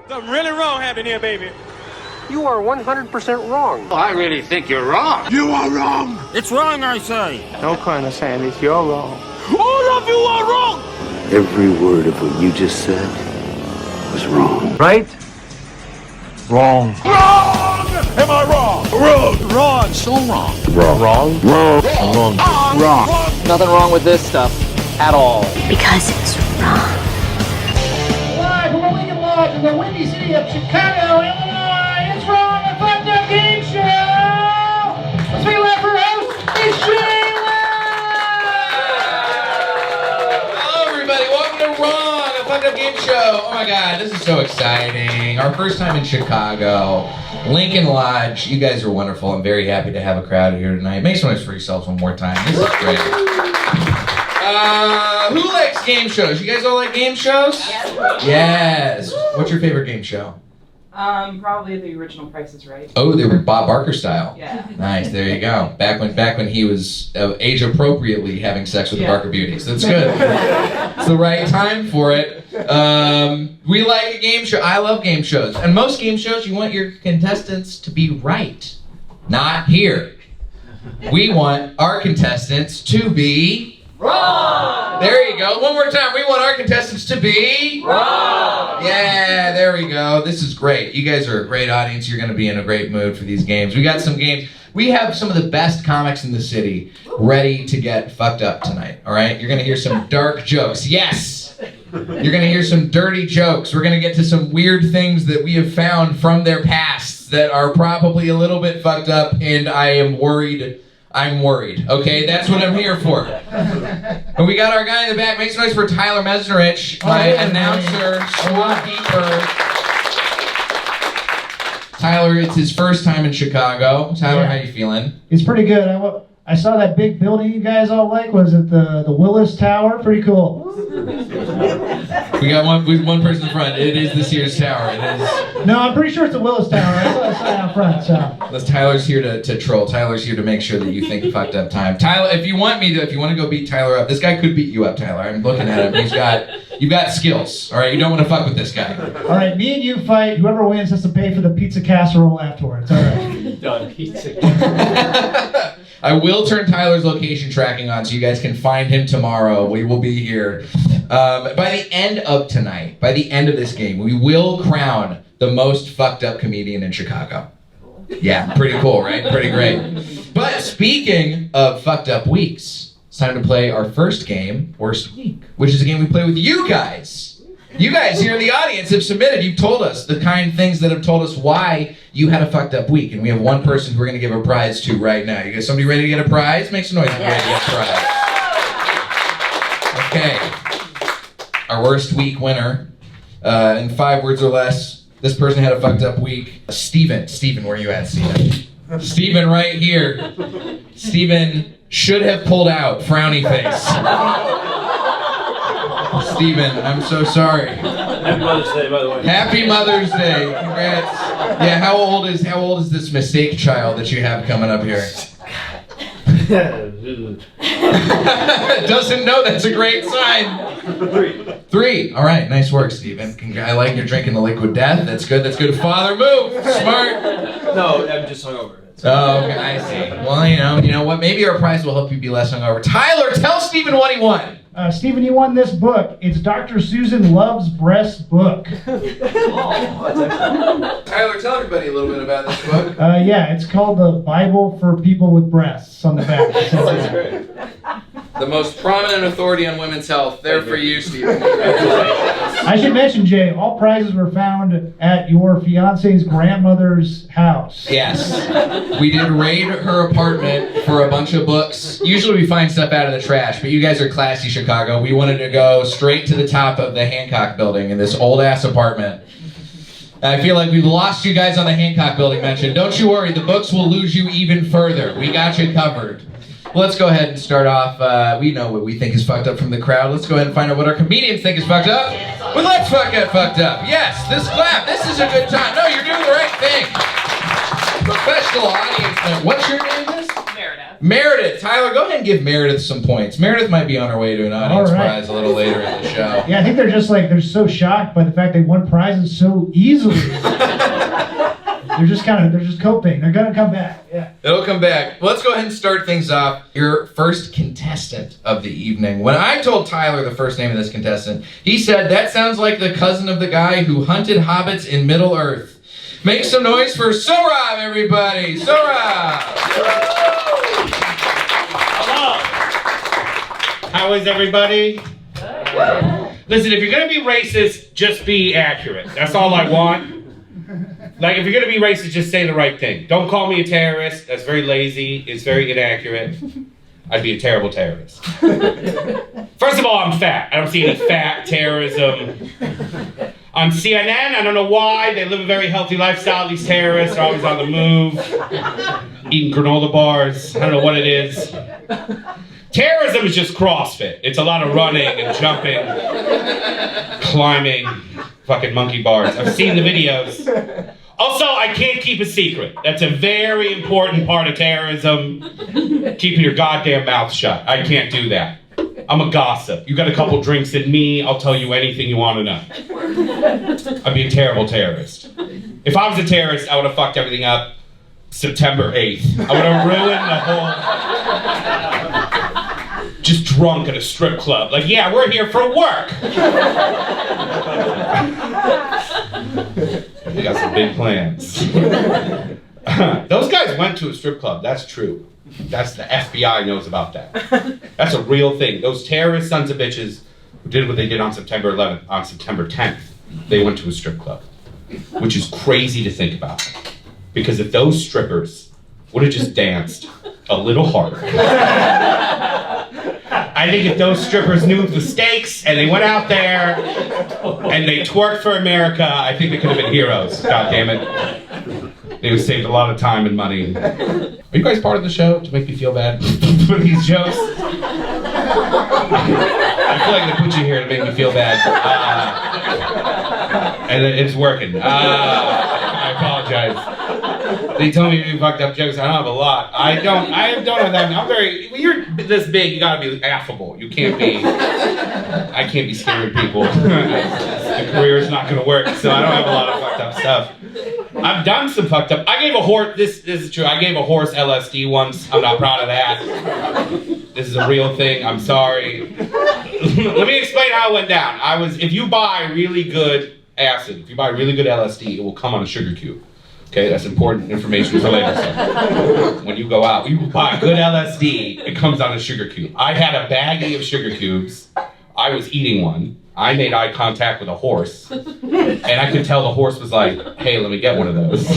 Something really wrong happened here, baby. You are 100% wrong. I really think you're wrong. You are wrong. It's wrong, I say. No kind of saying it, you're wrong. All of you are wrong. Every word of what you just said was wrong. Right? Wrong. Wrong. Am I wrong? Wrong. Wrong, so wrong. Wrong. Wrong? Wrong. Wrong. Nothing wrong with this stuff at all. Because it's wrong. Live from the Lincoln Lodge in the windy city of Chicago, Illinois, it's Wrong and Fucked Up Game Show! Let's be left for host, it's Shayla! Hello everybody, welcome to Wrong, a Fucked Up Game Show. Oh my god, this is so exciting. Our first time in Chicago. Lincoln Lodge, you guys are wonderful. I'm very happy to have a crowd here tonight. Make some noise for yourselves one more time. This is great. Who likes game shows? You guys all like game shows? Yes. What's your favorite game show? Probably the original Price is Right. Oh, they were Bob Barker style. Yeah. Nice, there you go. Back when he was age appropriately having sex with the Barker Beauties. That's good. It's the right time for it. We like a game show. I love game shows. And most game shows, you want your contestants to be right. Not here. We want our contestants to be wrong. There you go. One more time. We want our contestants to be wrong. Yeah, there we go. This is great. You guys are a great audience. You're going to be in a great mood for these games. We got some games. We have some of the best comics in the city ready to get fucked up tonight. All right? You're going to hear some dark jokes. Yes. You're going to hear some dirty jokes. We're going to get to some weird things that we have found from their pasts that are probably a little bit fucked up, and I am worried. I'm worried. Okay, that's what I'm here for. And we got our guy in the back. Make some noise for Tyler Mesnerich, my announcer, scorekeeper. Tyler, it's his first time in Chicago. Tyler, how you feeling? It's pretty good. I saw that big building you guys all like. Was it the Willis Tower? Pretty cool. We got one person in front. It is the Sears Tower. It is. No, I'm pretty sure it's the Willis Tower. I saw it out front. So. Tyler's here to troll. Tyler's here to make sure that you think fucked up time. Tyler, if you want to go beat Tyler up, this guy could beat you up, Tyler. I'm looking at him. You've got skills. All right, you don't want to fuck with this guy. All right, me and you fight. Whoever wins has to pay for the pizza casserole afterwards. All right. Done. Pizza. I will turn Tyler's location tracking on so you guys can find him tomorrow. We will be here. By the end of tonight, by the end of this game, we will crown the most fucked up comedian in Chicago. Yeah, pretty cool, right? Pretty great. But speaking of fucked up weeks, it's time to play our first game, Worst Week, which is a game we play with you guys. You guys here in the audience have submitted. You've told us the kind things that have told us why you had a fucked up week. And we have one person who we're going to give a prize to right now. You guys, somebody ready to get a prize? Make some noise if you're ready to get a prize. Okay. Our worst week winner, in 5 words or less, this person had a fucked up week. Steven, where are you at, Steven? Steven right here. Steven should have pulled out, frowny face. Steven, I'm so sorry. Happy Mother's Day, by the way. Happy Mother's Day. Congrats. Yeah, how old is this mistake child that you have coming up here? Doesn't know. That's a great sign. 3. All right, nice work, Steven. I like you're drinking the liquid death. That's good. Father, move. Smart. No, I'm just hungover. Oh, okay, I see. Well, you know what? Maybe our prize will help you be less hungover. Tyler, tell Steven what he won. Steven, you won this book. It's Dr. Susan Love's Breast book. Tyler, tell everybody a little bit about this book. Yeah, it's called The Bible for People with Breasts on the back. That's great. The most prominent authority on women's health. There for you, Steven. I should mention, Jay, all prizes were found at your fiance's grandmother's house. Yes. We did raid her apartment for a bunch of books. Usually we find stuff out of the trash, but you guys are classy, Chicago. We wanted to go straight to the top of the Hancock building in this old-ass apartment. I feel like we've lost you guys on the Hancock building mention. Don't you worry, the books will lose you even further. We got you covered. Well, let's go ahead and start off. We know what we think is fucked up from the crowd. Let's go ahead and find out what our comedians think is fucked up. Well, let's get fucked up. Yes, this clap. This is a good time. No, you're doing the right thing. Professional audience member. What's your name, Miss? Meredith. Meredith, Tyler, go ahead and give Meredith some points. Meredith might be on her way to an audience prize a little later in the show. Yeah, I think they're just like, they're so shocked by the fact they won prizes so easily. they're just coping. They're gonna come back, yeah. It'll come back. Well, let's go ahead and start things off. Your first contestant of the evening. When I told Tyler the first name of this contestant, he said, that sounds like the cousin of the guy who hunted hobbits in Middle-earth. Make some noise for Sohrab, everybody! Sohrab! Hello! How is everybody? Listen, if you're gonna be racist, just be accurate. That's all I want. Like, if you're gonna be racist, just say the right thing. Don't call me a terrorist. That's very lazy. It's very inaccurate. I'd be a terrible terrorist. First of all, I'm fat. I don't see any fat terrorism. On CNN, I don't know why, they live a very healthy lifestyle. These terrorists are always on the move, eating granola bars. I don't know what it is. Terrorism is just CrossFit. It's a lot of running and jumping, climbing, fucking monkey bars. I've seen the videos. Also, I can't keep a secret. That's a very important part of terrorism. Keeping your goddamn mouth shut. I can't do that. I'm a gossip. You got a couple drinks in me, I'll tell you anything you want to know. I'd be a terrible terrorist. If I was a terrorist, I would have fucked everything up September 8th. I would have ruined the whole... Just drunk at a strip club. Like, yeah, we're here for work. We got some big plans. Those guys went to a strip club, that's true. That's the FBI knows about that. That's a real thing. Those terrorist sons of bitches who did what they did on September 11th, on September 10th, they went to a strip club, which is crazy to think about. Because if those strippers would have just danced a little harder, I think if those strippers knew the stakes and they went out there and they twerked for America, I think they could have been heroes. God damn it. They would have saved a lot of time and money. Are you guys part of the show to make me feel bad for these jokes? I feel like they put you here to make me feel bad. And it's working. I apologize. They told me to do fucked up jokes. I don't have a lot. I don't have that. I'm very, when you're this big, you gotta be affable. You can't be, I can't be scaring people. The career is not gonna work, so I don't have a lot of fucked up stuff. I've done some fucked up. I gave a horse, this is true, I gave a horse LSD once. I'm not proud of that. This is a real thing, I'm sorry. Let me explain how it went down. If you buy really good acid, if you buy really good LSD, it will come on a sugar cube. Okay, that's important information for later. So when you go out, you buy good LSD, it comes on a sugar cube. I had a baggie of sugar cubes. I was eating one. I made eye contact with a horse, and I could tell the horse was like, hey, let me get one of those.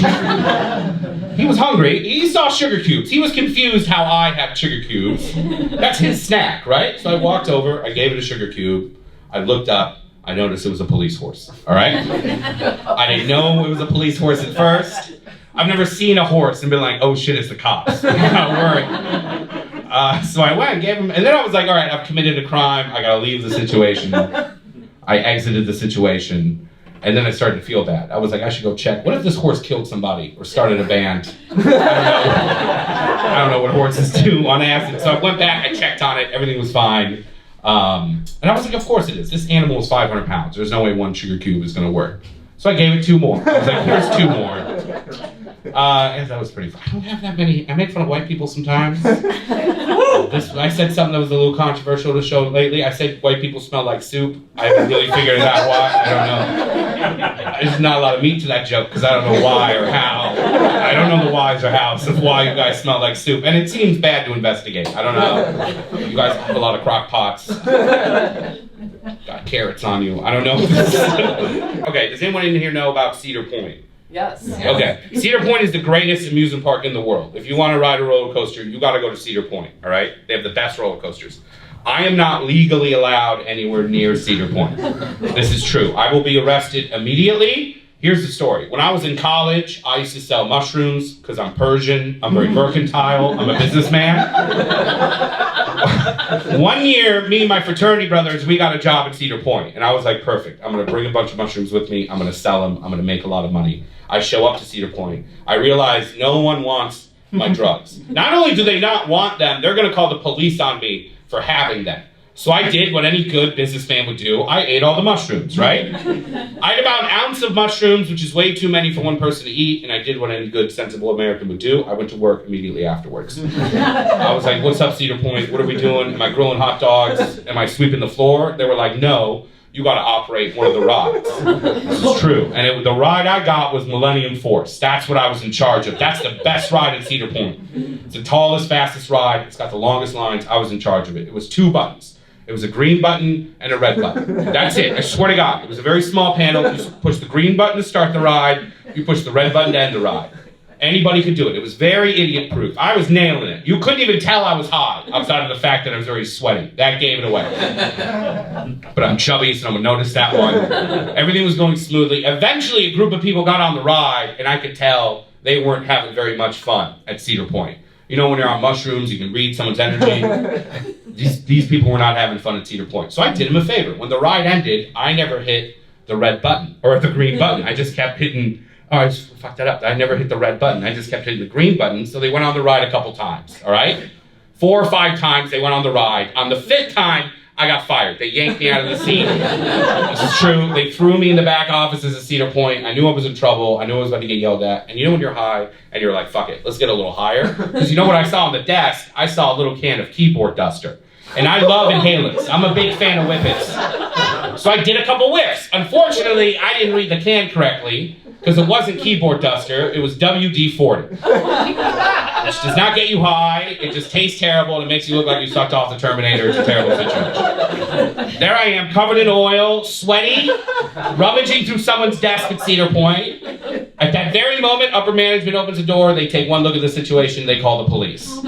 He was hungry. He saw sugar cubes. He was confused how I had sugar cubes. That's his snack, right? So I walked over, I gave it a sugar cube. I looked up. I noticed it was a police horse, all right? I didn't know it was a police horse at first. I've never seen a horse and been like, oh shit, it's the cops. I'm not worried. So I went and gave him, and then I was like, all right, I've committed a crime. I gotta leave the situation. I exited the situation, and then I started to feel bad. I was like, I should go check. What if this horse killed somebody or started a band? I don't know what horses do on acid. So I went back, I checked on it, everything was fine. And I was like, of course it is. This animal is 500 pounds. There's no way one sugar cube is gonna work. So I gave it 2 more. I was like, here's 2 more. And that was pretty fun. I don't have that many. I make fun of white people sometimes. I said something that was a little controversial to show lately. I said white people smell like soup. I haven't really figured out why. I don't know. There's not a lot of meat to that joke because I don't know why or how. I don't know the whys or hows of why you guys smell like soup. And it seems bad to investigate. I don't know. You guys have a lot of crock pots. Got carrots on you. I don't know. Okay, does anyone in here know about Cedar Point? Yes. Okay. Cedar Point is the greatest amusement park in the world. If you want to ride a roller coaster, you got to go to Cedar Point, all right? They have the best roller coasters. I am not legally allowed anywhere near Cedar Point. This is true. I will be arrested immediately. Here's the story. When I was in college, I used to sell mushrooms because I'm Persian, I'm very mercantile, I'm a businessman. One year, me and my fraternity brothers, we got a job at Cedar Point, and I was like, perfect. I'm going to bring a bunch of mushrooms with me. I'm going to sell them. I'm going to make a lot of money. I show up to Cedar Point. I realize no one wants my drugs. Not only do they not want them, they're gonna call the police on me for having them. So I did what any good businessman would do. I ate all the mushrooms, right? I had about an ounce of mushrooms, which is way too many for one person to eat, and I did what any good, sensible American would do. I went to work immediately afterwards. I was like, what's up, Cedar Point? What are we doing? Am I grilling hot dogs? Am I sweeping the floor? They were like, no, you gotta operate one of the rides. This is true. And the ride I got was Millennium Force. That's what I was in charge of. That's the best ride in Cedar Point. It's the tallest, fastest ride. It's got the longest lines. I was in charge of it. It was 2 buttons. It was a green button and a red button. That's it. I swear to God. It was a very small panel. You push the green button to start the ride. You push the red button to end the ride. Anybody could do it. It was very idiot-proof. I was nailing it. You couldn't even tell I was high, outside of the fact that I was very sweaty. That gave it away. But I'm chubby, so no one noticed that one. Everything was going smoothly. Eventually, a group of people got on the ride, and I could tell they weren't having very much fun at Cedar Point. You know, when you're on mushrooms, you can read someone's energy. These people were not having fun at Cedar Point. So I did them a favor. When the ride ended, I never hit the red button, or the green button. I just kept hitting, I just fucked that up. I never hit the red button. I just kept hitting the green button, so they went on the ride a couple times, all right? 4 or 5 times they went on the ride. On the 5th time, I got fired. They yanked me out of the seat. This is true. They threw me in the back offices at Cedar Point. I knew I was in trouble. I knew I was about to get yelled at. And you know when you're high and you're like, fuck it, let's get a little higher? Because you know what I saw on the desk? I saw a little can of keyboard duster. And I love inhalants. I'm a big fan of whippets. So I did a couple whiffs. Unfortunately, I didn't read the can correctly because it wasn't keyboard duster. It was WD-40. Which does not get you high. It just tastes terrible and it makes you look like you sucked off the Terminator. It's a terrible situation. There I am, covered in oil, sweaty, rummaging through someone's desk at Cedar Point. At that very moment, upper management opens the door. They take one look at the situation. They call the police.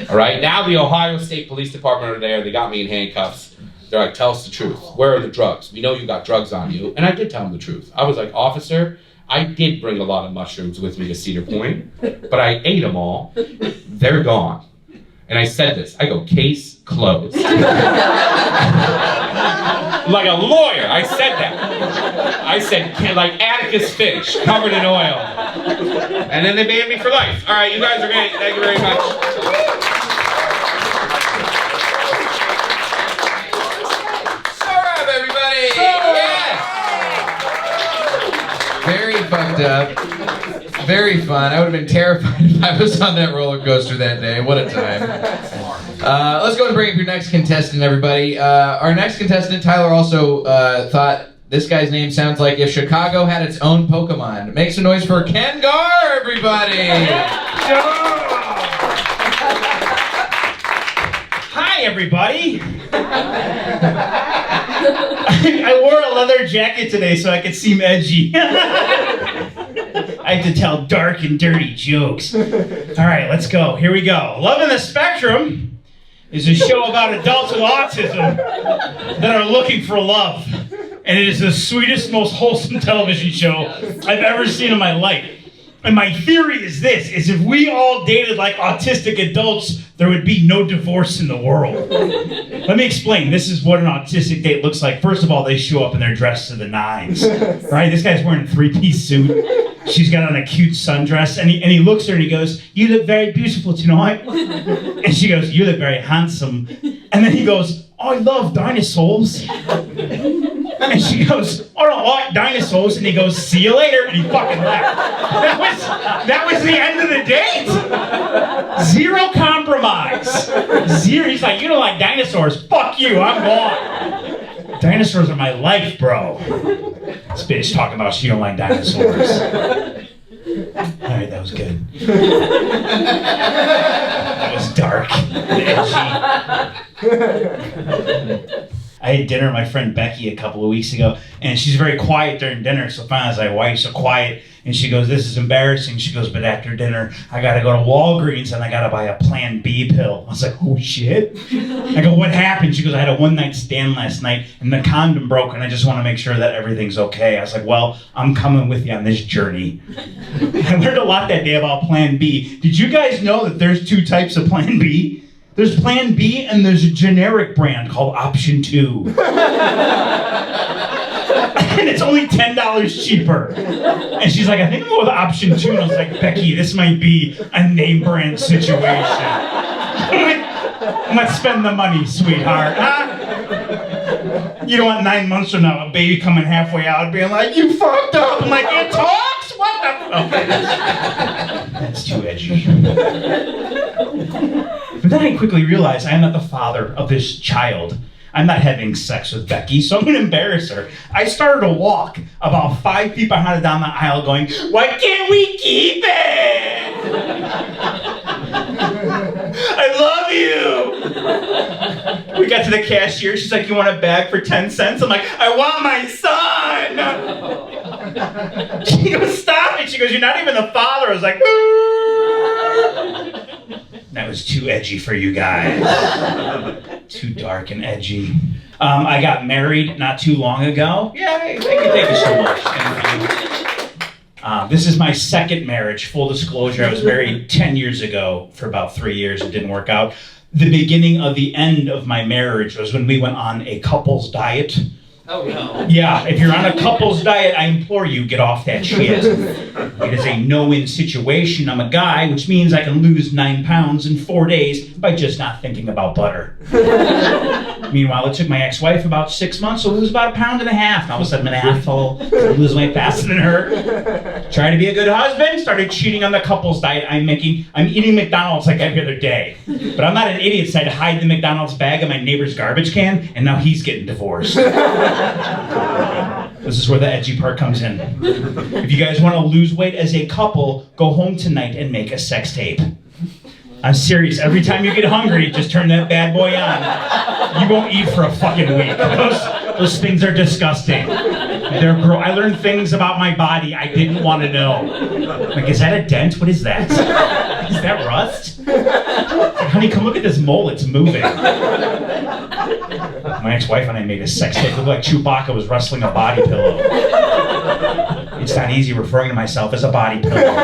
All right, now the Ohio State Police Department are there. They got me in handcuffs. They're like, tell us the truth. Where are the drugs? We know you got drugs on you. And I did tell them the truth. I was like, officer, I did bring a lot of mushrooms with me to Cedar Point, but I ate them all. They're gone. And I said this. I go, case closed. Like a lawyer, I said that. I said, like Atticus Finch, covered in oil. And then they banned me for life. All right, you guys are great. Thank you very much. Sohrab, everybody! Yes! Very fucked up. Very fun. I would have been terrified if I was on that roller coaster that day. What a time. Let's go and bring up your next contestant, everybody. Our next contestant, Tyler, also thought this guy's name sounds like if Chicago had its own Pokemon. Make some noise for Ken Garr, everybody! Hi, everybody! I wore a leather jacket today so I could seem edgy. I have to tell dark and dirty jokes. All right, let's go. Here we go. Love in the Spectrum is a show about adults with autism that are looking for love. And it is the sweetest, most wholesome television show I've ever seen in my life. And my theory is this, is if we all dated like autistic adults, there would be no divorce in the world. Let me explain. This is what an autistic date looks like. First of all, they show up and they're dressed to the nines. Right? This guy's wearing a 3-piece suit. She's got on a cute sundress. And he looks at her and he goes, you look very beautiful tonight. And she goes, you look very handsome. And then he goes, I love dinosaurs. And she goes, I don't like dinosaurs. And he goes, see you later. And he fucking left. That was the end of the date. Zero compromise. Zero. He's like, you don't like dinosaurs. Fuck you. I'm gone. Dinosaurs are my life, bro. This bitch talking about she don't like dinosaurs. All right, that was good. That was dark. Edgy. I had dinner with my friend Becky a couple of weeks ago, and she's very quiet during dinner, so finally I was like, why are you so quiet? And she goes, this is embarrassing. She goes, but after dinner, I gotta go to Walgreens and I gotta buy a Plan B pill. I was like, oh shit. I go, what happened? She goes, I had a one-night stand last night and the condom broke and I just wanna make sure that everything's okay. I was like, well, I'm coming with you on this journey. I learned a lot that day about Plan B. Did you guys know that there's 2 types of Plan B? There's Plan B and there's a generic brand called Option 2. and it's only $10 cheaper. And she's like, I think I'm going with option 2. And I was like, Becky, this might be a name brand situation. Let's spend the money, sweetheart. Huh? You don't want 9 months from now a baby coming halfway out being like, you fucked up. I'm like, it talks? What the? Okay, that's too edgy. But then I quickly realized I am not the father of this child. I'm not having sex with Becky, so I'm going to embarrass her. I started to walk about 5 feet behind her down the aisle going, why can't we keep it? I love you. We got to the cashier. She's like, you want a bag for 10 cents? I'm like, I want my son. She goes, stop it. She goes, you're not even the father. I was like, that was too edgy for you guys. Too dark and edgy. I got married not too long ago. Yay, thank you so much. Thank you. This is my second marriage, full disclosure. I was married 10 years ago for about 3 years. It didn't work out. The beginning of the end of my marriage was when we went on a couple's diet. Oh no. Yeah, if you're on a couple's diet, I implore you, get off that shit. It is a no-win situation. I'm a guy, which means I can lose 9 pounds in 4 days by just not thinking about butter. Meanwhile, it took my ex-wife about 6 months to lose about 1.5 pounds. And all of a sudden, I'm an asshole. I lose weight faster than her. Trying to be a good husband, started cheating on the couple's diet. I'm eating McDonald's like every other day. But I'm not an idiot, so I had to hide the McDonald's bag in my neighbor's garbage can, and now he's getting divorced. This is where the edgy part comes in. If you guys want to lose weight as a couple, go home tonight and make a sex tape. I'm serious. Every time you get hungry, just turn that bad boy on. You won't eat for a fucking week. Those things are disgusting. They're I learned things about my body I didn't want to know. Like, is that a dent? What is that? Is that rust? Like, honey, come look at this mole. It's moving. My ex-wife and I made a sex tape. It looked like Chewbacca was wrestling a body pillow. It's not easy referring to myself as a body pillow.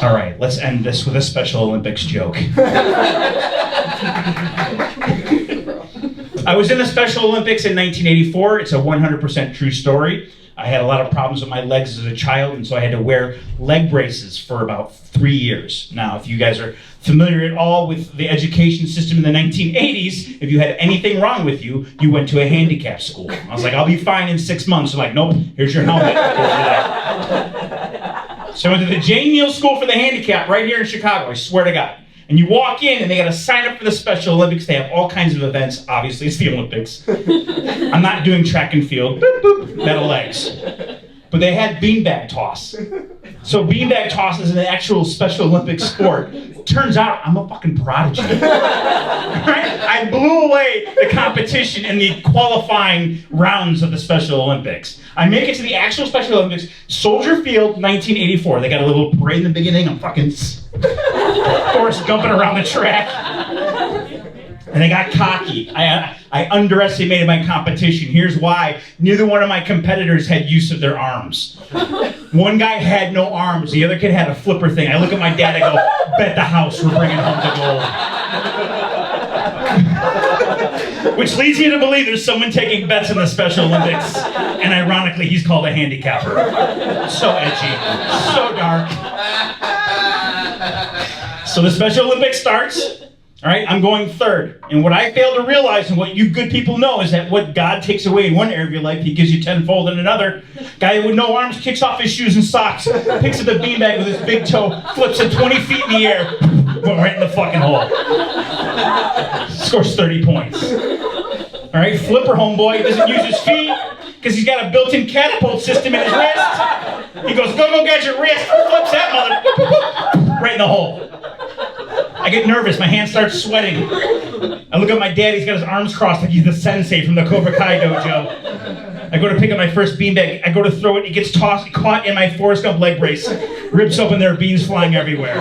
All right, let's end this with a Special Olympics joke. I was in the Special Olympics in 1984. It's a 100% true story. I had a lot of problems with my legs as a child, and so I had to wear leg braces for about 3 years. Now, if you guys are familiar at all with the education system in the 1980s, if you had anything wrong with you, you went to a handicap school. I was like, I'll be fine in 6 months. They're like, nope, here's your helmet. So I went to the Jane Neal School for the Handicap right here in Chicago, I swear to God. And you walk in and they got to sign up for the Special Olympics. They have all kinds of events. Obviously, it's the Olympics. I'm not doing track and field. Boop, boop, metal legs. But they had beanbag toss. So beanbag toss is an actual Special Olympics sport. Turns out I'm a fucking prodigy. Right? I blew away the competition in the qualifying rounds of the Special Olympics. I make it to the actual Special Olympics, Soldier Field, 1984. They got a little parade in the beginning. I'm fucking Forrest Gumping around the track. And I got cocky. I underestimated my competition. Here's why. Neither one of my competitors had use of their arms. One guy had no arms. The other kid had a flipper thing. I look at my dad, I go, bet the house we're bringing home the gold. Which leads me to believe there's someone taking bets in the Special Olympics. And ironically, he's called a handicapper. So edgy. So dark. So the Special Olympics starts. All right, I'm going third. And what I fail to realize, and what you good people know, is that what God takes away in one area of your life, he gives you tenfold in another. Guy with no arms kicks off his shoes and socks, picks up the beanbag with his big toe, flips it 20 feet in the air, went right in the fucking hole. Scores 30 points. All right, flipper homeboy doesn't use his feet because he's got a built-in catapult system in his wrist. He goes, go get your wrist, flips that mother, right in the hole. I get nervous, my hands start sweating. I look at my dad, he's got his arms crossed like he's the sensei from the Cobra Kai dojo. I go to pick up my first beanbag, I go to throw it, it gets tossed, caught in my Forrest Gump leg brace. Rips open, there are beans flying everywhere.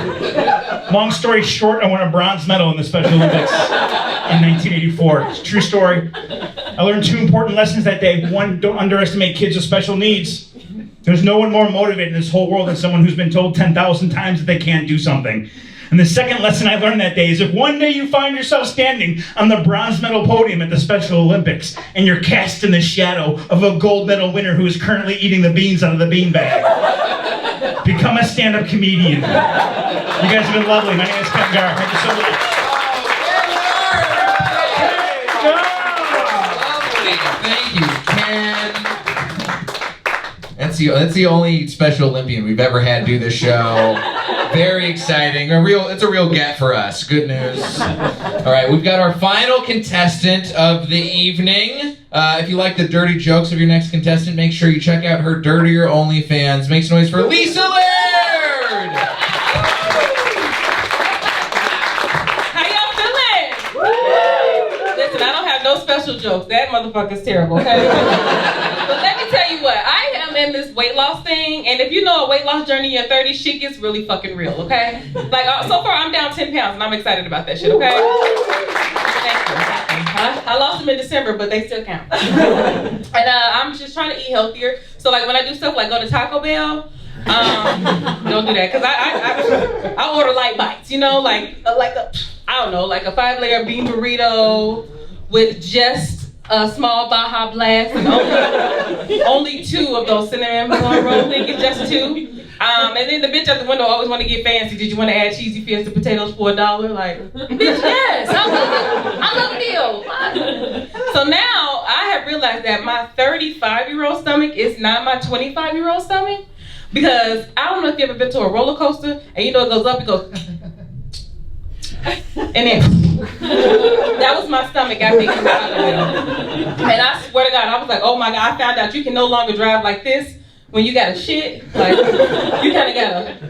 Long story short, I won a bronze medal in the Special Olympics in 1984. It's a true story. I learned 2 important lessons that day. 1, don't underestimate kids with special needs. There's no one more motivated in this whole world than someone who's been told 10,000 times that they can't do something. And the second lesson I learned that day is if one day you find yourself standing on the bronze medal podium at the Special Olympics and you're cast in the shadow of a gold medal winner who is currently eating the beans out of the beanbag, become a stand-up comedian. You guys have been lovely. My name is Ken Garr. Thank you so much. Thank you, Ken. That's the only Special Olympian we've ever had do this show. Very exciting. It's a real get for us. Good news. All right, we've got our final contestant of the evening. If you like the dirty jokes of your next contestant, make sure you check out her dirtier OnlyFans. Make some noise for Lyssa Laird. How y'all feeling? Listen, I don't have no special jokes. That motherfucker's terrible, okay? But let me tell you what, I am in this weight loss thing, and if you know a weight loss journey in your 30s, shit gets really fucking real, okay? Like, so far I'm down 10 pounds, and I'm excited about that shit, okay? Thank you. I lost them in December, but they still count. And I'm just trying to eat healthier. So like when I do stuff like go to Taco Bell, don't do that, because I order light bites, you know, like a 5-layer bean burrito with just a small Baja Blast and only 2 of those cinnamon bun roll things, just 2. And then the bitch at the window always want to get fancy. Did you want to add cheesy fiesta potatoes for $1? Like, bitch, yes, I love a deal. So now I have realized that my 35-year-old stomach is not my 25-year-old stomach, because I don't know if you ever been to a roller coaster and you know it goes up, it goes. And then that was my stomach after it came out of there. And I swear to God, I was like, oh my God, I found out you can no longer drive like this when you got a shit. Like, you kind of gotta, you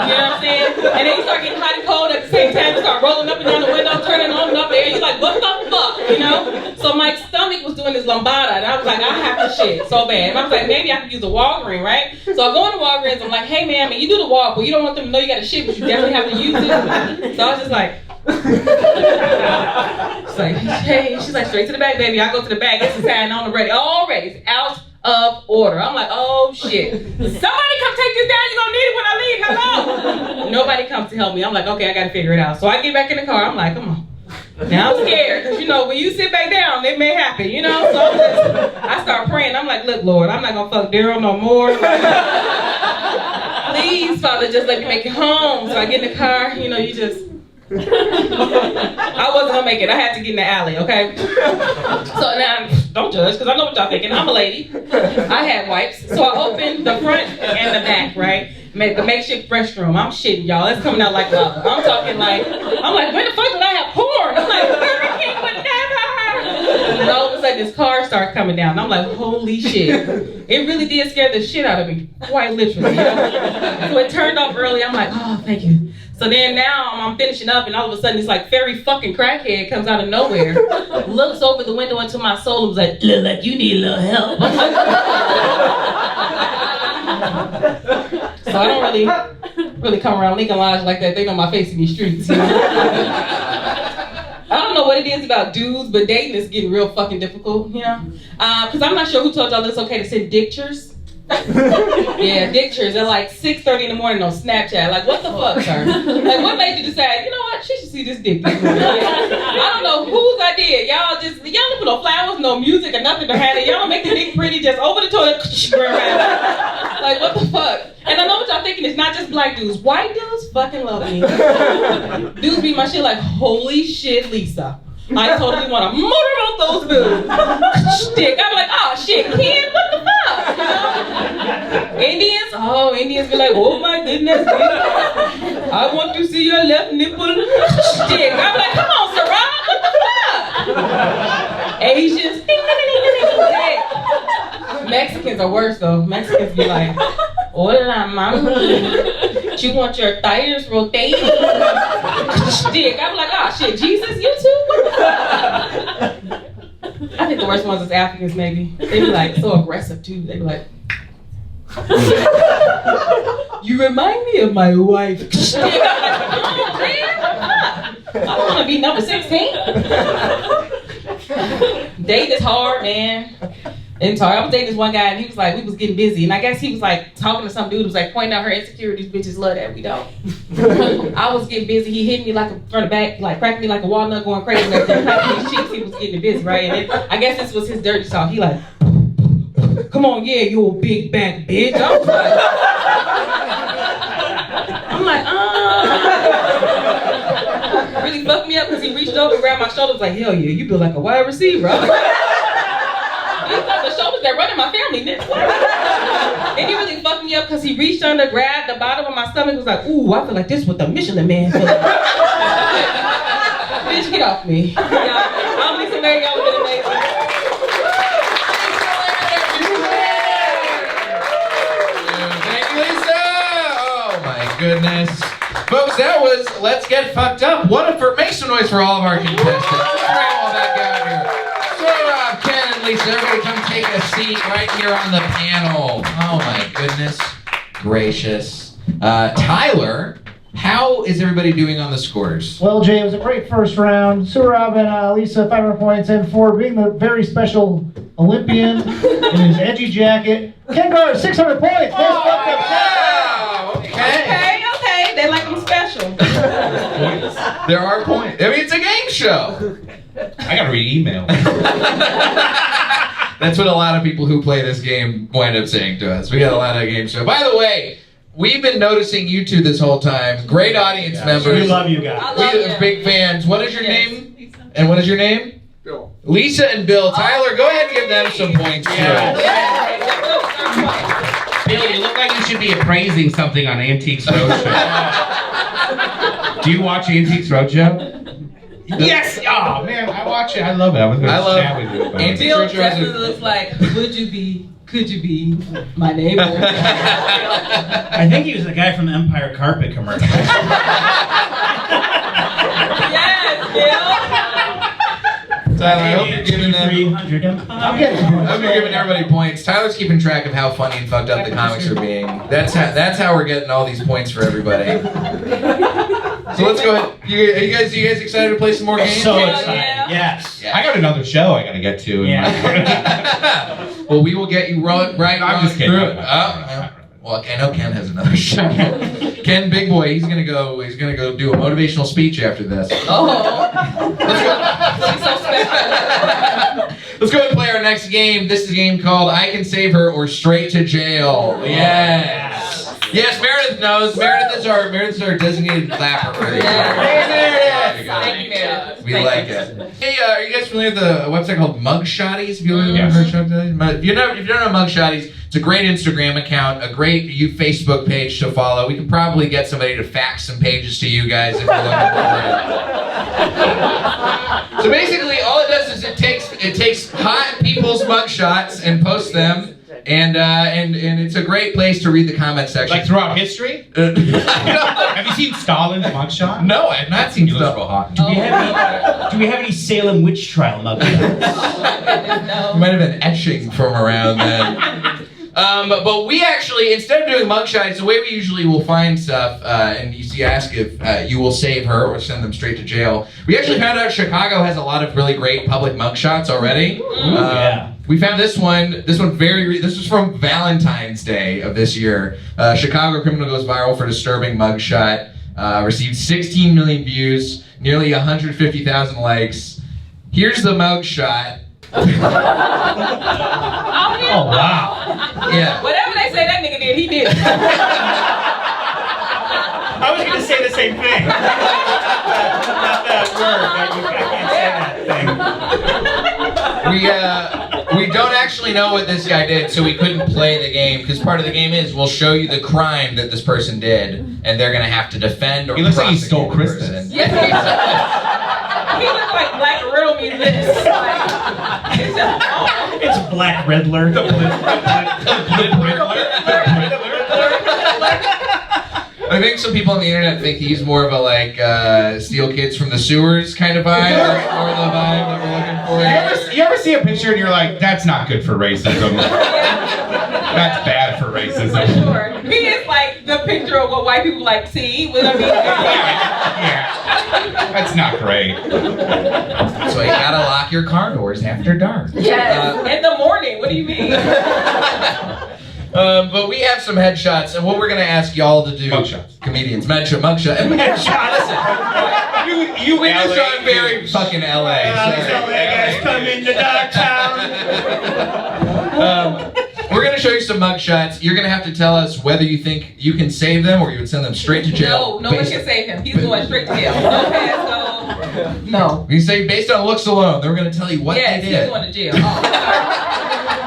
know what I'm saying? And then you start getting hot and cold at the same time. You start rolling up and down the window, turning on and up there. You're like, what the fuck, you know? So my stomach was doing this lambada, and I was like, I have to shit so bad. And I was like, maybe I could use a Walgreens, right? So I go into Walgreens, I'm like, hey man, you do the walk, but you don't want them to know you got a shit, but you definitely have to use it. So I was just like, she's like, hey, she's like, straight to the back, baby. I go to the back, it's inside on the ready. Already, it's out of order. I'm like, oh shit. Somebody come take this down, you're gonna need it when I leave, hello. Nobody comes to help me. I'm like, okay, I gotta figure it out. So I get back in the car, I'm like, come on. Now I'm scared, because you know, when you sit back down, it may happen, you know? So I start praying. I'm like, look, Lord, I'm not gonna fuck Daryl no more. Please, Father, just let me make it home. So I get in the car, you know, you just, I wasn't gonna make it. I had to get in the alley, okay? So now, don't judge, because I know what y'all thinking. I'm a lady. I had wipes. So I opened the front and the back, right? Make the makeshift restroom. I'm shitting, y'all. It's coming out like lava. I'm talking like, I'm like, when the fuck did I have porn? I'm like, I can't put never. And all of a sudden, this car starts coming down. And I'm like, holy shit. It really did scare the shit out of me, quite literally. You know? So it turned off early. I'm like, oh, thank you. So then now I'm finishing up, and all of a sudden this like fairy fucking crackhead comes out of nowhere, looks over the window into my soul and was like, look like you need a little help. So I don't really come around Lincoln Lodge like that. They know my face in these streets, you know? I don't know what it is about dudes, but dating is getting real fucking difficult, you know? Because I'm not sure who told y'all it's okay to send dictures. Yeah, pictures at like 6:30 in the morning on Snapchat. Like, what the fuck, sir? Like, what made you decide, you know what, she should see this dick this morning? I don't know whose idea. Y'all don't put no flowers, no music, or nothing behind it. Y'all don't make the dick pretty, just over the toilet. Like, what the fuck? And I know what y'all thinking, it's not just black dudes. White dudes fucking love me. Dudes be my shit like, holy shit, Lyssa. I totally want to motorboat those dudes. Stick. I'm like, oh shit, Ken, what the fuck? You know? Indians be like, oh my goodness, I want to see your left nipple. Stick. I'm like, come on, Sohrab, what the fuck? Asians. Mexicans are worse though. Mexicans be like, hola, mami. You want your thighs rotating? Stick. I'm like, oh shit, Jesus, you too? What the fuck? I think the worst ones is Africans, maybe. They be like so aggressive too. They be like, you remind me of my wife. Stick. I'm like, come on, man. I don't want to be number 16. Date is hard, man. And so I was dating this one guy, and he was like, we was getting busy, and I guess he was like talking to some dude who was like pointing out her insecurities. Bitches love that, we don't. I was getting busy. He hit me like from the back, like cracked me like a walnut, going crazy. And everything. Cracked me his cheeks. He was getting busy, right? And then, I guess this was his dirty talk. He like, come on, yeah, you a big back bitch. I was like, I'm like, really fucked me up because he reached over and grabbed my shoulder. Was like, hell yeah, you built like a wide receiver. I was like, these are the shoulders that run in my family, nigga. And he really fucked me up because he reached under, grabbed the bottom of my stomach, was like, ooh, I feel like this is what the Michelin man feel like. Bitch, get off me. I'm Lyssa Laird, y'all have been amazing. Thank you, Lyssa! Oh my goodness. Folks, that was Let's Get Fucked Up. Make some noise for all of our contestants. Let's bring all back out here. Sohrab, Ken, and Lyssa, everybody come take a seat right here on the panel. Oh my goodness gracious. Tyler, how is everybody doing on the scores? Well, Jay, it was a great first round. Sohrab and Lyssa, 500 points, and for being the very special Olympian in his edgy jacket, Ken Garr, 600 points. Oh, wow. Okay. Okay, they like them special. There are points. I mean, it's a game show. I gotta read email. That's what a lot of people who play this game wind up saying to us. We got a lot of game show. By the way, we've been noticing you two this whole time. Great audience members. We love you guys. We are big fans. What is your name? And what is your name? Bill. Lyssa and Bill. Tyler, go ahead and give them some points too. Bill, you look like you should be appraising something on Antiques Roadshow. Do you watch Antiques Roadshow? Yes! Oh man, I watch it. I love it. I was going to chat with you about it. Bill definitely looks like, could you be my neighbor? I think he was the guy from the Empire Carpet commercial. Yes, Bill. Tyler, I hope you're giving them. 300. I hope you're giving everybody points. Tyler's keeping track of how funny and fucked up the comics are being. That's how we're getting all these points for everybody. So let's go ahead. Are you guys excited to play some more games? So excited. Yes. Yeah. I got another show I gotta get to. Well, we will get you right I'm just kidding. through it. Well, I know Ken has another show. Ken, big boy, he's gonna go do a motivational speech after this. Oh. Let's go ahead and play our next game. This is a game called I Can Save Her or Straight to Jail. Yes. Yes, Meredith knows. Meredith's our designated clapper for this. We like it. Hey, are you guys familiar with a website called Mugshotties? Have you ever heard of Mugshotties? If you don't know Mugshotties, it's a great Instagram account, a great Facebook page to follow. We can probably get somebody to fax some pages to you guys if you're looking for it. So basically, all it does is it takes hot people's mugshots and posts them. And it's a great place to read the comment section. Like throughout history? Have you seen Stalin's mugshot? No, I have not seen He looks real hot. Do we have any Salem witch trial mugshots? Might have been etching from around then. But we actually, instead of doing mugshots, the way we usually will find stuff, and you ask if you will save her or send them straight to jail. We actually found out Chicago has a lot of really great public mugshots already. Yeah. We found this one. This was from Valentine's Day of this year. Chicago criminal goes viral for disturbing mugshot. Received 16 million views, nearly 150,000 likes. Here's the mugshot. Oh, wow. Yeah. Whatever they say that nigga did, he did. I was going to say the same thing. Not that word. I can't say that thing. We don't actually know what this guy did, so we couldn't play the game, because part of the game is we'll show you the crime that this person did, and they're going to have to defend or He looks like he prosecute stole the Christmas. person. Yes, he looks like Black Riddle me this. It's Black Riddler. I think some people on the internet think he's more of a steal kids from the sewers kind of vibe, or the vibe that we're looking for. You ever see a picture and you're like, that's not good for racism. That's bad for racism. For sure. He is like the picture of what white people like to see. What I mean? Yeah. That's not great. So you gotta lock your car doors after dark. Yes. In the morning. What do you mean? But we have some headshots, and what we're gonna ask y'all to do, Mugshots. comedians, mugshot. Listen, you just are very fucking LA. guys come into Dogtown. We're gonna show you some mugshots. You're gonna have to tell us whether you think you can save them or you would send them straight to jail. No one can save him. He's going straight to jail. No pass, no. You say based on looks alone, they're gonna tell you what Yes, they did. he's going to jail. Oh,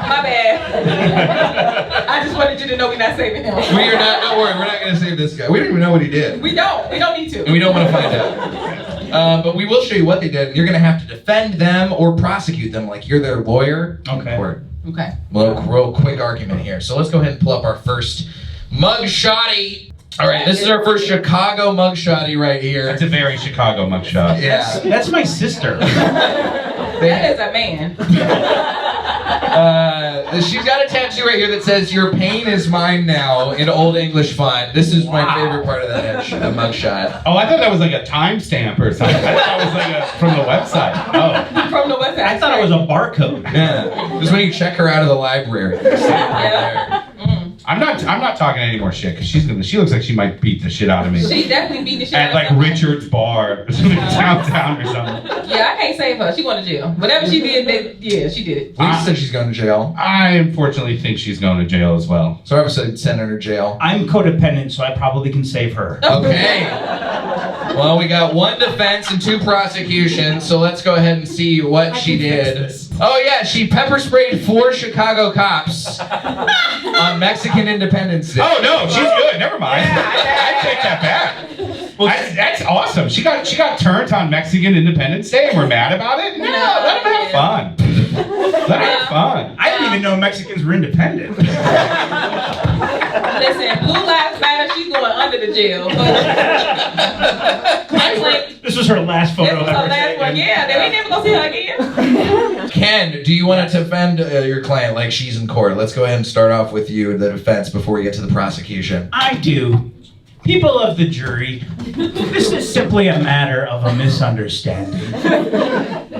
my bad. I just wanted you to know we're not saving him. We are not. Don't worry, we're not gonna save this guy. We don't even know what he did. We don't need to. And we don't want to find out. But we will show you what they did, and you're gonna have to defend them or prosecute them like you're their lawyer. Okay. Okay. Real quick argument here. So let's go ahead and pull up our first mugshotty. All right, this is our first Chicago mugshotty right here. That's a very Chicago mugshot. Yeah. That's my sister. That is a man. She's got a tattoo right here that says "Your pain is mine now" in Old English font. This is my favorite part of that mugshot. Oh, I thought that was like a timestamp or something. I thought it was like from the website. Oh. From the website. I thought it was a barcode. Yeah. This is when you check her out of the library. Yeah. I'm not talking any more shit because she looks like she might beat the shit out of me. She definitely beat the shit At out like of Richard's bar downtown or something. Yeah, I can't save her. She going to jail. Whatever she did, she did it. Lisa said she's going to jail. I unfortunately think she's going to jail as well. So I would say send her to jail. I'm codependent, so I probably can save her. Okay. Well, we got one defense and 2 prosecutions, so let's go ahead and see what she did. Oh yeah, she pepper sprayed 4 Chicago cops on Mexican Independence Day. Oh no, she's good. Never mind. I take that back. Well, that's awesome. She got turned on Mexican Independence Day, and we're mad about it. No, let them have fun. Let them have fun. I didn't even know Mexicans were independent. Listen, Blue Lives Matter, she's going under the jail. This was her last photo This was her ever last taken. one. Yeah, then we never gonna see her again. Ken, do you want to defend your client like she's in court? Let's go ahead and start off with you, the defense, before we get to the prosecution. I do. People of the jury, this is simply a matter of a misunderstanding.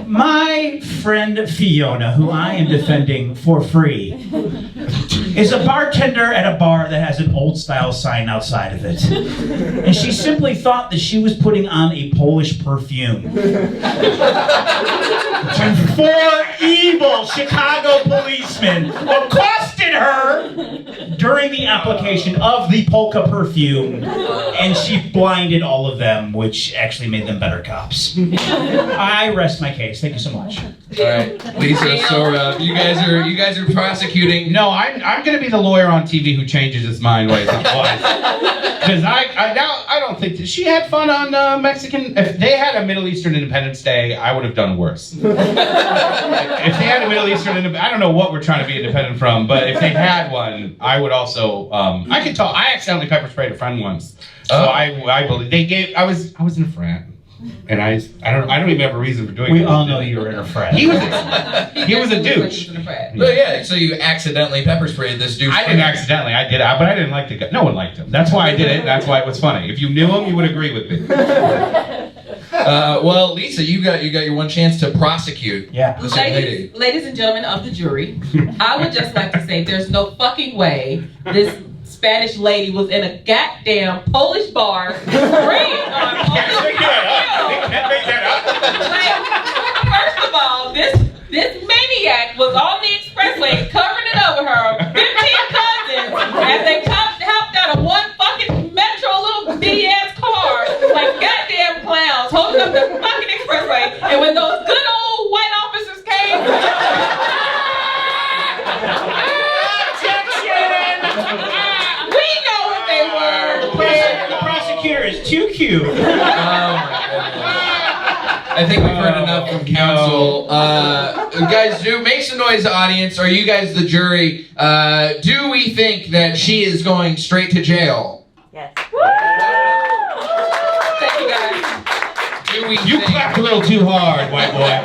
My friend Fiona, who I am defending for free, is a bartender at a bar that has an old-style sign outside of it. And she simply thought that she was putting on a Polish perfume. And 4 evil Chicago policemen accosted her during the application of the polka perfume, and she blinded all of them, which actually made them better cops. I rest my case. Thank you so much. All right, Lyssa, Sohrab, you guys are prosecuting. No, I'm going to be the lawyer on TV who changes his mind ways and twice. Because I don't think that she had fun on Mexican. If they had a Middle Eastern Independence Day, I would have done worse. If they had a Middle Eastern Independence, I don't know what we're trying to be independent from, but if they had one, I would also. I could talk. I accidentally pepper sprayed a friend once, so I believe they gave. I was in a frat. And I don't even have a reason for doing it. We all know you were in a frat. He was a douche. Well, yeah, so you accidentally pepper sprayed this douche. I didn't accidentally. I did it, but I didn't like the guy. No one liked him. That's why I did it. And that's why it was funny. If you knew him, you would agree with me. Well, Lyssa, you got your one chance to prosecute. Yeah. This young lady. Ladies and gentlemen of the jury, I would just like to say there's no fucking way this Spanish lady was in a goddamn Polish bar spraying on Polish First of all, this maniac was on the expressway covering it over her 15 cousins as they hopped out of one fucking metro little bitty ass car like goddamn clowns holding up the fucking expressway. And when those good old white officers came, we know what they were. The prosecutor is too cute. Oh my goodness. I think we've heard enough from counsel. Guys, make some noise, audience. Are you guys the jury? Do we think that she is going straight to jail? Yes. Thank you guys. You clapped a little too hard, white boy.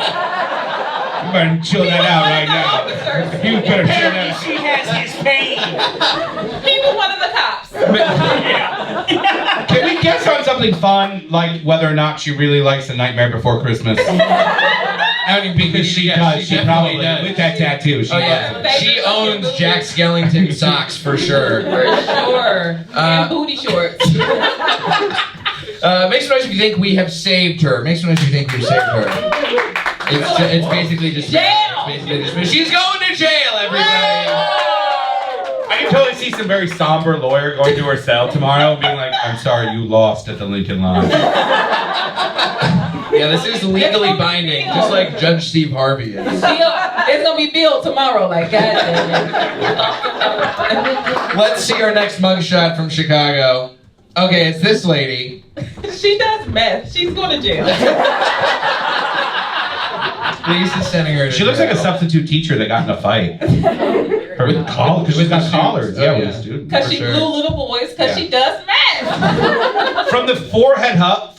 You better chill that out right now. You better chill that out. She has his pain. He was one of the cops. Can we guess on something fun, like whether or not she really likes A Nightmare Before Christmas? I mean, because she does. She definitely probably does. With that tattoo. She Oh yeah, she owns Jack Skellington socks for sure. For sure. And booty shorts. Make some noise if you think we have saved her. Make some noise if you think we've saved her. It's basically just jail. It's basically just she's going to jail, everybody. I can totally see some very somber lawyer going to her cell tomorrow being like, I'm sorry, you lost at the Lincoln line. Yeah, this is legally binding, just like Judge Steve Harvey is. It's gonna be billed tomorrow, like goddamn. Let's see our next mugshot from Chicago. Okay, it's this lady. She does meth. She's going to jail. Lisa's sending her to She looks like a jail. substitute teacher that got in a fight. Her with collars. Because she's got collars. Oh, Yeah, yeah. with students. Because For she sure. blew little boys, because she does meth. From the forehead up,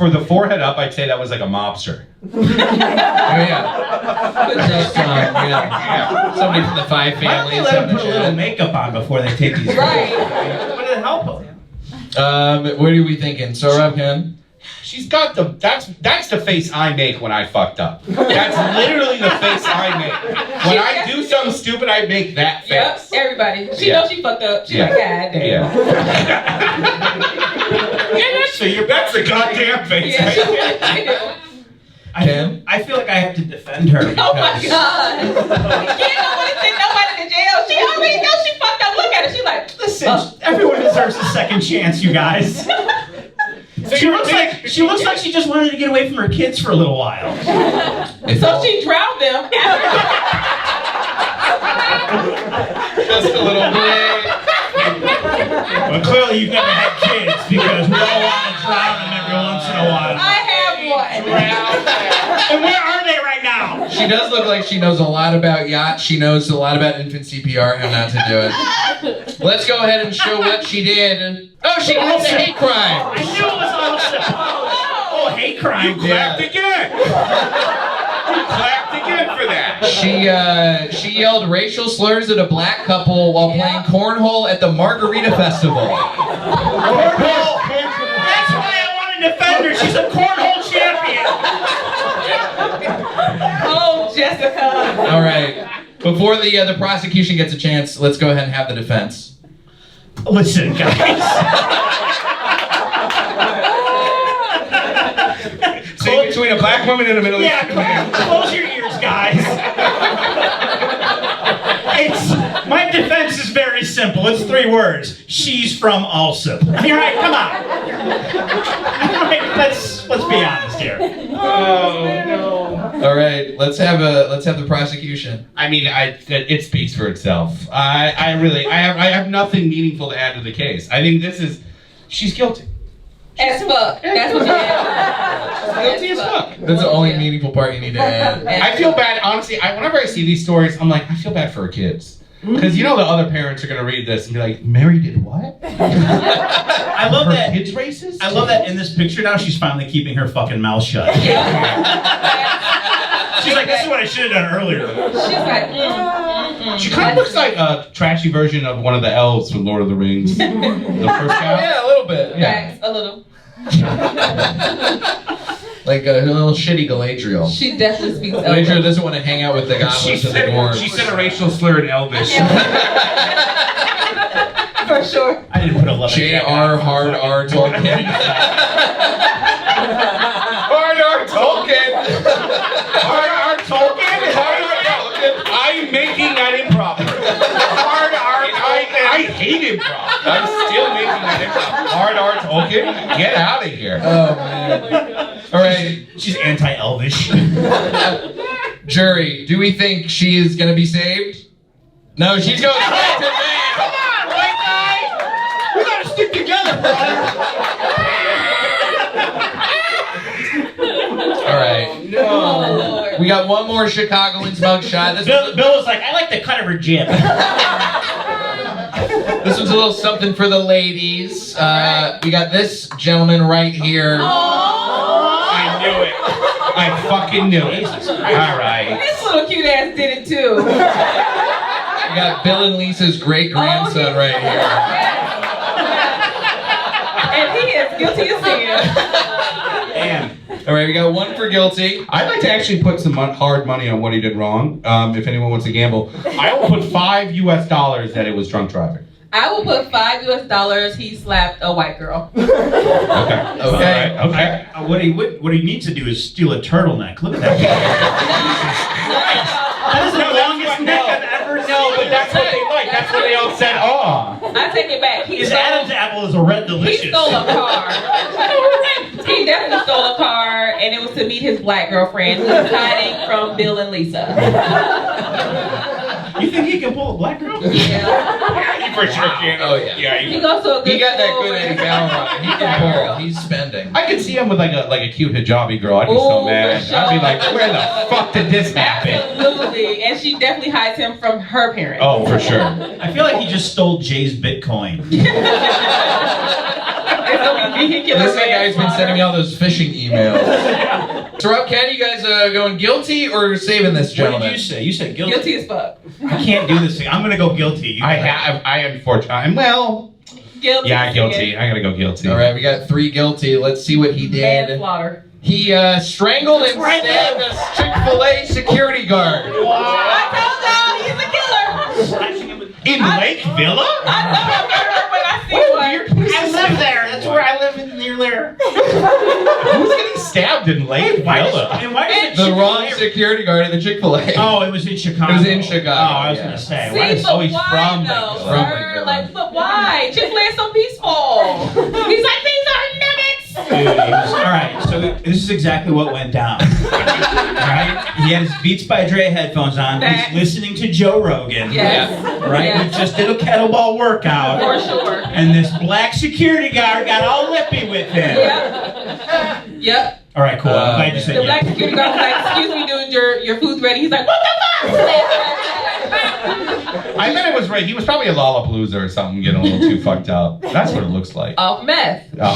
I'd say that was like a mobster. Oh, yeah. Just, yeah. Somebody from the Five Why don't they Families. let them something put a little makeup on before they take these? Right. Would it help them? What are we thinking? Sohrab, Ken? She's got that's the face I make when I fucked up. That's literally the face I make. When I do something stupid, I make that Yep, face. everybody. She Yeah. knows she fucked up. She's Yeah. like, God damn. Yeah. That's the goddamn face. Yeah, she Right? did. I feel like I have to defend her. Oh my because- God. You don't want to send nobody to jail. She already knows she fucked up. Look at her. She like, Listen, everyone deserves a second chance, you guys. She looks like she just wanted to get away from her kids for a little while. so she drowned them. Just a little bit. Well, clearly you've never had kids because we all want to drown them every once in a while. I have one. And where are they right now? She does look like she knows a lot about yachts. She knows a lot about infant CPR, how not to do it. Let's go ahead and show what she did. Oh, she committed a hate crime. I knew it was awesome. Oh, hate crime. Clapped again. You clapped again for that. She yelled racial slurs at a black couple while playing cornhole at the Margarita Festival. Cornhole. That's why I want to defend her. She's a cornhole champion. Oh, Jessica. All right. Before the prosecution gets a chance, let's go ahead and have the defense. Listen, guys. So between a black woman and a Middle Yeah, Eastern man. close your ears, guys. My defense is very simple. It's 3 words. She's from Alsop. All right, come on. All right, let's be honest here. Oh no. All right. Let's have the prosecution. I mean, it speaks for itself. I have nothing meaningful to add to the case. I think she's guilty. As fuck. That's what you have. Guilty as fuck. That's the only meaningful part you need to add. I feel bad, honestly. Whenever I see these stories, I'm like, I feel bad for her kids. Because you know the other parents are going to read this and be like, Mary did what? I love Her that. kids racist? I love that in this picture now she's finally keeping her fucking mouth shut. She's like, this is what I should have done earlier. She's like, She kind of looks like a trashy version of one of the elves from Lord of the Rings. The first guy. Yeah, a little bit. Facts, a little. Like a little shitty Galadriel. She definitely speaks Galadriel Elvish. doesn't want to hang out with the goblins and the dwarves. She said a racial slur in Elvish. For sure. I didn't put a leather jacket J.R. on. Hard R. Tolkien. Hard R. Tolkien. Hard R. Tolkien. Hard R. Tolkien. I'm making that improper. Hard R. I hate improv. I'm still making that improv. Hard R. Tolkien. Get out of here. Oh man. All right, She's anti-Elvish. jury. Do we think she is gonna be saved? No, she's going straight to jail. Come on, white guy! We gotta stick together, brother! All right. Oh, Lord. We got one more Chicagoans mugshot. Bill was like, I like the cut of her jib. This one's a little something for the ladies. We got this gentleman right here. I knew it. I fucking knew it. All right. This little cute ass did it too. We got Bill and Lisa's great grandson right here. And he is guilty as sin. Damn. All right, we got one for guilty. I'd like to actually put some hard money on what he did wrong. If anyone wants to gamble, I will put $5 US that it was drunk driving. I will put $5 US he slapped a white girl. Okay. Okay. What he needs to do is steal a turtleneck. Look at that. That is the longest neck I've ever seen. No, but that's what they like. That's what they all said. Oh. I take it back. His Adam's apple is a red delicious. He stole a car. He definitely stole a car, and it was to meet his black girlfriend who was hiding from Bill and Lisa. You think he can pull a black girl? Yeah. Yeah, he for sure can. Oh, yeah. He goes to a good He got that school good where- Eddie Fallon. He can pull. He's spending. I could see him with like a cute hijabi girl. I'd be so Ooh, mad. for sure. I'd be like, where the fuck did this happen? Absolutely, and she definitely hides him from her parents. Oh, for sure. I feel like he just stole Jay's Bitcoin. This guy's been sending me all those phishing emails. So, Rob, Ken, you guys going guilty or saving this, What gentleman? did you say? You said guilty. Guilty as fuck. I can't do this thing. I'm gonna go guilty. I unfortunately, well, Guilty. yeah, guilty. I gotta go guilty. All right, we got 3 guilty. Let's see what he did. Manslaughter. He strangled and stabbed a Chick-fil-A security guard. I told y'all he's a killer. In Lake Villa? I know a murderer when I see one. I live there. That's where I live near there. Who's getting stabbed in Lake Villa? Why did The wrong security guard at the Chick-fil-A. Oh, it was in Chicago. It was in Chicago. Oh, I was yeah. gonna say. See, Why but so he's why from though, Lake From Lake sir? Villa. Like, but why? Chick-fil-A is so peaceful. He's like, these are nuggets. Dude, all right, so this is exactly what went down. Right? He had his Beats by Dre headphones on. He's listening to Joe Rogan. Yes. Right? Yes. He just did a kettlebell workout. For sure. And this black security guard got all lippy with him. Yep. Yep. All right, cool. I'm glad you said The black yeah. security guard was like, excuse me, dude, your food's ready. He's like, what the fuck? I bet it was right. He was probably a Lollapalooza or something, getting a little too fucked up. That's what it looks like. Off meth. Oh.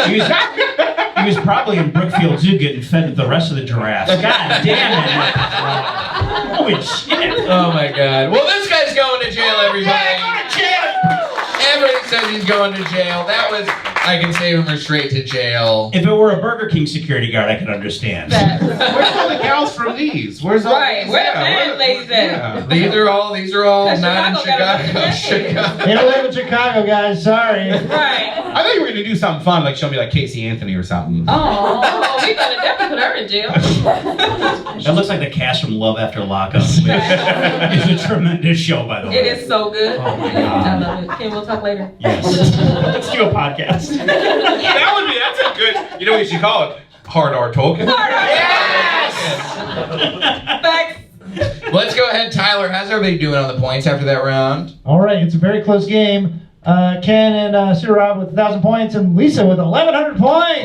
He was probably in Brookfield Zoo getting fed the rest of the giraffes. God damn it. Holy shit. Oh my God. Well, this guy's going to jail, everybody. Everybody says he's going to jail. That was, I can save him or straight to jail. If it were a Burger King security guard, I could understand. Where's all the gals from these? Where's all Right. these? Where the Yeah, man ladies at? yeah. These are all That's not in Chicago, gotta Chicago. They don't live in Chicago, guys. Sorry. Right. I thought you were gonna do something fun, like show me like Casey Anthony or something. Oh, we gonna definitely put her in jail. That looks like the cast from Love After Lockup. It's a tremendous show, by the way. It is so good. Oh my I God. love it. Ken, we'll talk later. Yes. Let's do a podcast. That's a good, you know what you should call it? Hard R token. Thanks. Let's go ahead, Tyler. How's everybody doing on the points after that round? All right, it's a very close game. Ken and Sohrab with 1,000 points, and Lyssa with 1,100 points.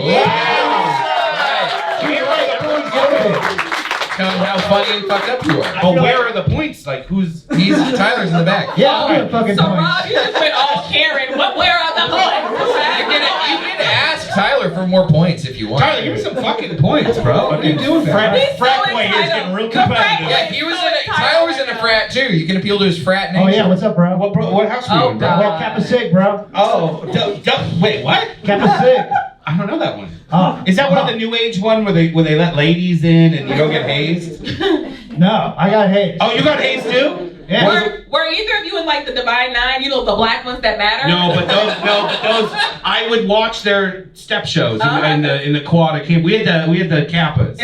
Tell them how funny and fucked up you are. But where are the points? Like who's? Tyler's in the back. Yeah, I'm doing fucking So points. Rob, you just went all Karen. Where are the points? You can ask Tyler for more points if you want. Tyler, give me some fucking points, bro. What are you doing there? Frat boy here is getting real competitive. Yeah, Tyler was in a frat too. You can appeal to his frat nation. Oh yeah, what's up, bro? What house were you in, bro? Well, Kappa Sig, bro. Oh, wait, what? Kappa Sig. I don't know that one. Oh, Is that one of the new age one where they let ladies in and you don't get hazed? No, I got hazed. Oh, you got hazed too? Yeah. Were either of you in like the Divine Nine? You know, the black ones that matter. No, but those. I would watch their step shows in the quad camp. We had the Kappas.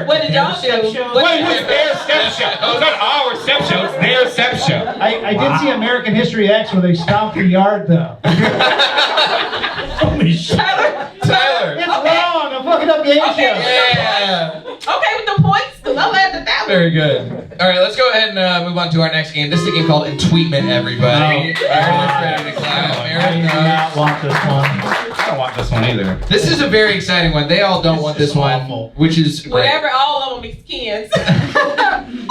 What did y'all do? Wait, it was their step show. It was not our step show. It's their step show. I did see American History X where they stomped the yard, though. Holy shit. Tyler. It's wrong. I'm fucking up game show. Yeah. Okay, with the points, because I laughed at that one. Very good. All right, let's go ahead and move on to our next game. This is a game called Entweetment, everybody. Meredith's ready to clap. I do not want this one. I don't want this one either. This is a very exciting one. They all don't want this one, which is great. Whatever, all of them is Ken's.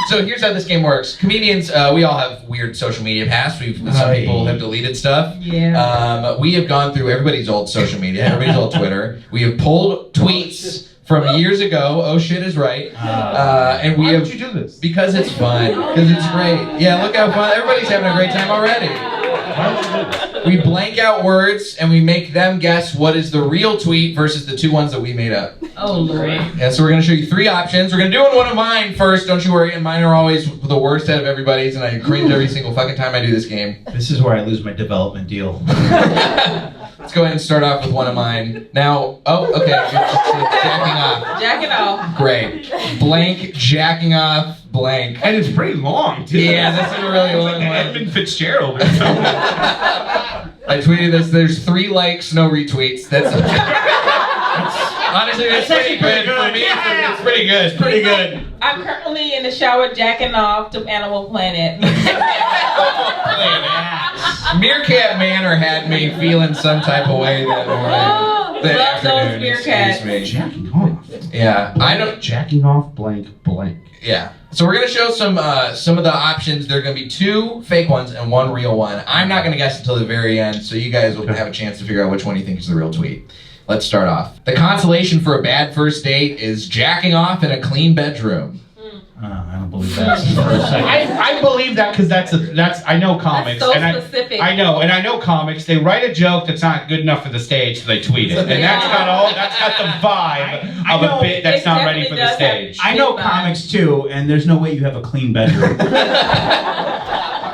So here's how this game works. Comedians, we all have weird social media past. Some people have deleted stuff. Yeah. We have gone through everybody's old social media, everybody's old Twitter. We have pulled tweets from years ago. Oh shit is right. And we Why have. would you do this? Because it's fun. Because it's great. Yeah, look how fun. Everybody's having a great time already. We blank out words and we make them guess what is the real tweet versus the two ones that we made up. Oh, Lord. Yeah, so we're going to show you 3 options. We're going to do one of mine first, don't you worry. And mine are always the worst out of everybody's, and I cringe every single fucking time I do this game. This is where I lose my development deal. Let's go ahead and start off with one of mine. Now, okay, jacking off. Jacking off. Great. Blank, jacking off, blank. And it's pretty long, too. Yeah, this is a really long one. Edmund Fitzgerald or something. I tweeted this. There's 3 likes, no retweets. That's honestly, that's pretty good for me. It's pretty good. It's pretty good. I'm currently in the shower jacking off to Animal Planet. Meerkat Manor had me feeling some type of way that morning. That love those afternoon, meerkats. excuse me. Jacking off. Yeah, I don't. Jacking off blank blank. Yeah. So we're gonna show some of the options. There are gonna be 2 fake ones and 1 real one. I'm not gonna guess until the very end, so you guys will have a chance to figure out which one you think is the real tweet. Let's start off. The consolation for a bad first date is jacking off in a clean bedroom. I don't believe that for a second. I believe that because that's I know comics. That's so and specific. I know comics. They write a joke that's not good enough for the stage, so they tweet it, and that's got the vibe of a bit that's not ready for the stage. I know comics too, and there's no way you have a clean bedroom.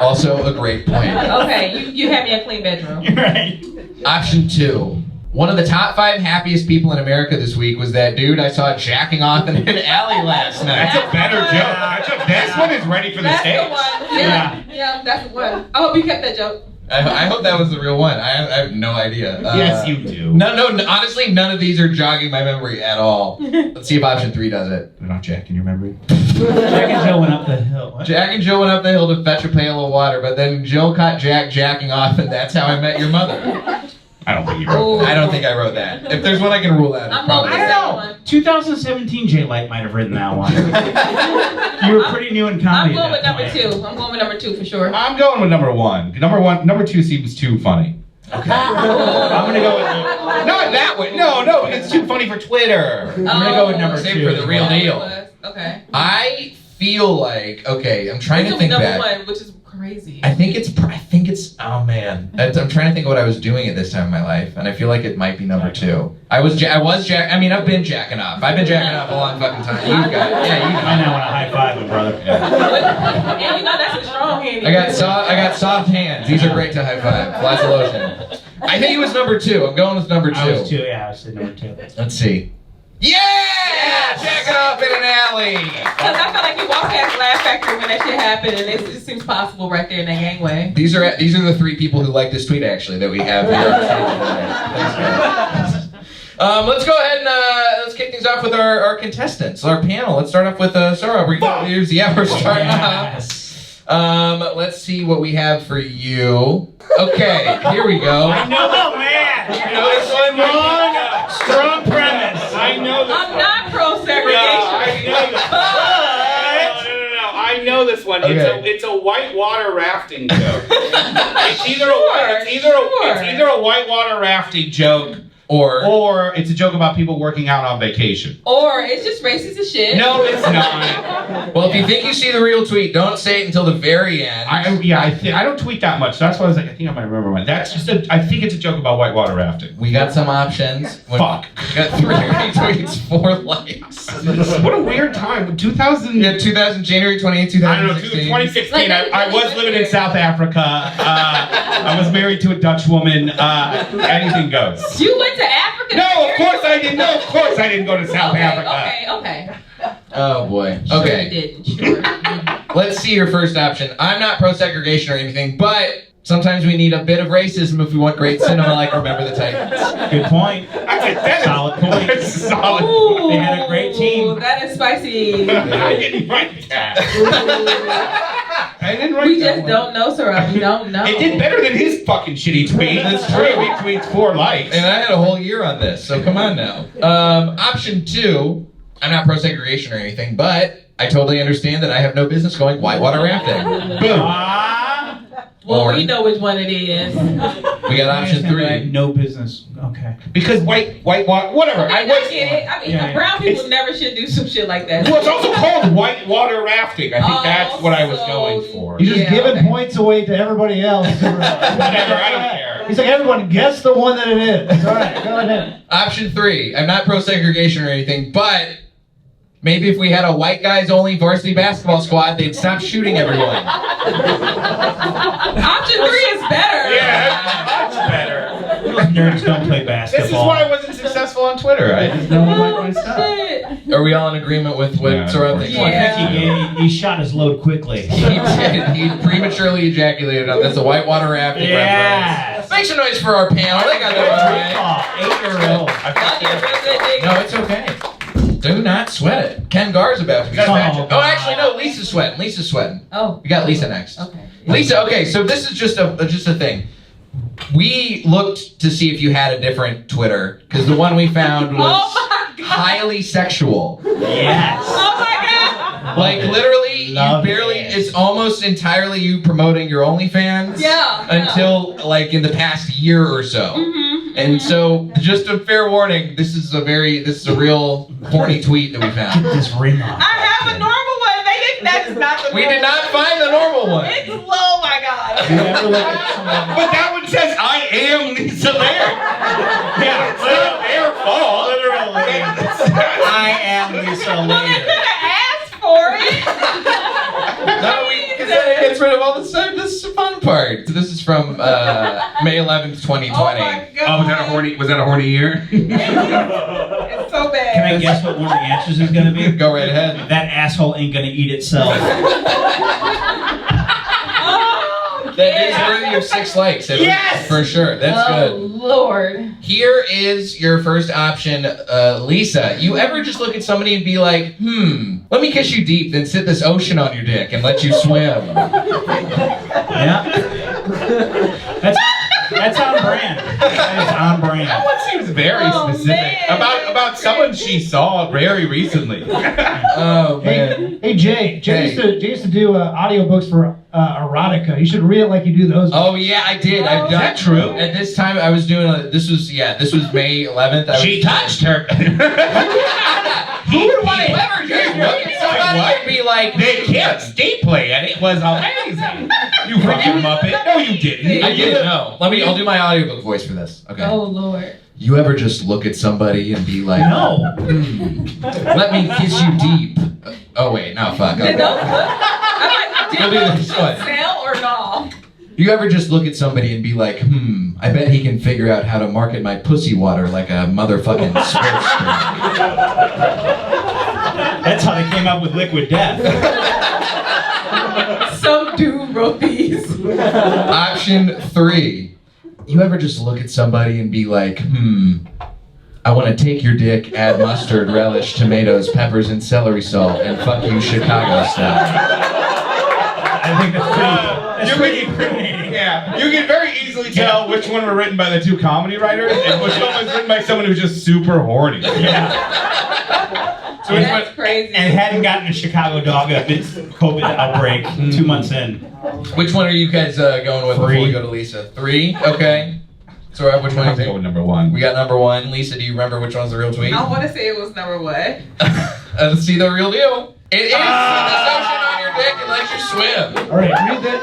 Also a great point. Okay, you have me a clean bedroom. You're right. Option 2. One of the top 5 happiest people in America this week was that dude I saw jacking off in an alley last night. That's a better joke. This one is ready for the stage. That's the one. Yeah, that's the one. I hope you kept that joke. I hope that was the real one. I have no idea. Yes, you do. No, honestly, none of these are jogging my memory at all. Let's see if option 3 does it. They're not jacking your memory. Jack and Jill went up the hill. What? Jack and Jill went up the hill to fetch a pail of water, but then Jill caught Jack jacking off, and that's how I met your mother. I don't think you wrote that. I don't think I wrote that. If there's one I can rule out, it's probably I don't know. 2017 J Light might have written that one. You were pretty new in comedy. I'm going with at that number point. 2. I'm going with number 2 for sure. I'm going with number 1. Number 2 seems too funny. Okay. I'm gonna go with. Not that way. No, it's too funny for Twitter. I'm gonna go with number 2. Same for the real deal. Okay. I feel like I'm trying to think number back. 1, which is crazy. I think it's. Oh man, I'm trying to think of what I was doing at this time in my life, and I feel like it might be number 2. I've been jacking off. I've been jacking off a long fucking time. You got it. Yeah, you got it. I know when I high five my brother. And you know that's a strong hand. I got soft hands. These are great to high five. Lots of lotion. I think it was number 2. I'm going with number 2. I was 2. Yeah, I said number 2. Let's see. Yeah! Jacking off in an alley. Because I felt like you walked past Laugh Factory when that shit happened, and it just seems possible right there in that gangway. These are the 3 people who like this tweet actually that we have here on stage today. Thanks, guys. Let's go ahead and let's kick things off with our contestants, our panel. Let's start off with Sohrab. We're starting off. Let's see what we have for you. Okay, here we go. I know. Oh man! You know this one? Strong premise. I know this I'm not pro-segregation. No. I know this one. Okay. It's a whitewater rafting joke. It's either a whitewater rafting joke or it's a joke about people working out on vacation. Or it's just racist as shit. No, it's not. Well, if you think you see the real tweet, don't say it until the very end. I don't tweet that much. So that's why I was like, I think I might remember one. That's just I think it's a joke about whitewater rafting. We got some options. Fuck. We got 3 retweets, 4 likes. What a weird time. 2000. Yeah, January 28th, 2016. I don't know, 2016. I was living in South Africa. I was married to a Dutch woman. Anything goes. You went to Africa? No, of course I didn't. No, of course I didn't go to South Africa. Okay. Oh boy. Sure Okay. you didn't. Sure. Let's see your first option. I'm not pro-segregation or anything, but sometimes we need a bit of racism if we want great cinema like Remember the Titans. Good point. Solid point. Solid. Ooh, They had a great team. That is spicy. I didn't write that. I didn't write We that just one. don't know, Sohrab. We don't know. It did better than his fucking shitty tweet. That's true. Retweets 4 likes. And I had a whole year on this, so come on now. Option 2, I'm not pro-segregation or anything, but I totally understand that I have no business going whitewater rafting. Boom. Well, we know which one it is. We got option 3. No business. Okay. Because white, whatever. I get it. I mean, brown people never should do some shit like that. Well, it's also called whitewater rafting. I think that's what I was going for. You're just giving points away to everybody else. Whatever, I don't care. He's like, everyone, guess the one that it is. All right, go ahead. Option 3. I'm not pro-segregation or anything, but maybe if we had a white guys only varsity basketball squad, they'd stop shooting everyone. Option 3 is better. Yeah, much better. Nerds don't play basketball. This is why I wasn't successful on Twitter. I just don't like my stuff. Are we all in agreement with what Sohrab thinks? I think he shot his load quickly. He did. He prematurely ejaculated on this. A whitewater rafting reference. Make some noise for our panel. They got that right. 8-year-old. No, it's okay. Do not sweat it. Ken Garr's about to be sweating. Oh, actually, no. Lyssa's sweating. Lyssa's sweating. Oh. We got Lyssa next. Okay. Lyssa, okay, so this is just a thing. We looked to see if you had a different Twitter, because the one we found was highly sexual. Yes. Oh my god! Like, literally, Love you barely, it. it's almost entirely you promoting your OnlyFans. Yeah. Until, like, in the past year or so. And so, just a fair warning, this is a real horny tweet that we found. Get this ring on. I have a normal one. They didn't. That is not the. We did not find the normal one. It's oh my god. But that one says, I am Lyssa Laird. Yeah, it's not their fault. Literally. I am Lyssa Well, they Laird. could have asked for it. No, because then it gets rid of all the stuff. This is the fun part. So this is from May 11th, 2020. Oh my god. Oh, was that a horny year? It's so bad. Can I guess what one of the answers is going to be? Go right ahead. That asshole ain't going to eat itself. That is worthy of 6 likes. Yes! For sure. That's Oh good. Lord. Here is your first option, Lyssa. You ever just look at somebody and be like, let me kiss you deep, then sit this ocean on your dick and let you swim? Yeah. That's on brand. That is on brand. That one seems very specific. Man. About someone she saw very recently. Oh, man. Hey, Jay. Jay used to do audiobooks for erotica. You should read it like you do those. Oh, yeah, I did. I've done. Is that true? At this time, I was doing this was May 11th. She touched her. Whoever just look at somebody and be like, They kissed deeply, and it was amazing. You fucking muppet. No, you didn't. I didn't know. I'll do my audiobook voice for this. Okay. Oh Lord. You ever just look at somebody and be like, No. let me kiss you deep? Oh, wait, no, fuck. Okay. Did We'll do this one. sell or no? You ever just look at somebody and be like, I bet he can figure out how to market my pussy water like a motherfucking sports drink. That's how they came up with Liquid Death. Some dude wrote these. Option 3. You ever just look at somebody and be like, I want to take your dick, add mustard, relish, tomatoes, peppers, and celery salt, and fuck you Chicago style. I think that's pretty incriminating. Yeah, you can very easily tell which one were written by the two comedy writers and which one was written by someone who's just super horny. Yeah. So That's crazy. And hadn't gotten a Chicago dog amidst COVID outbreak 2 months in. Which one are you guys going with before we go to Lyssa? 3? Okay. So which one do you think? Go with number 1. We got number 1. Lyssa, do you remember which one's the real tweet? I want to say it was number what? Let's see the real deal. It is. Sit this ocean on your dick and let you swim. All right,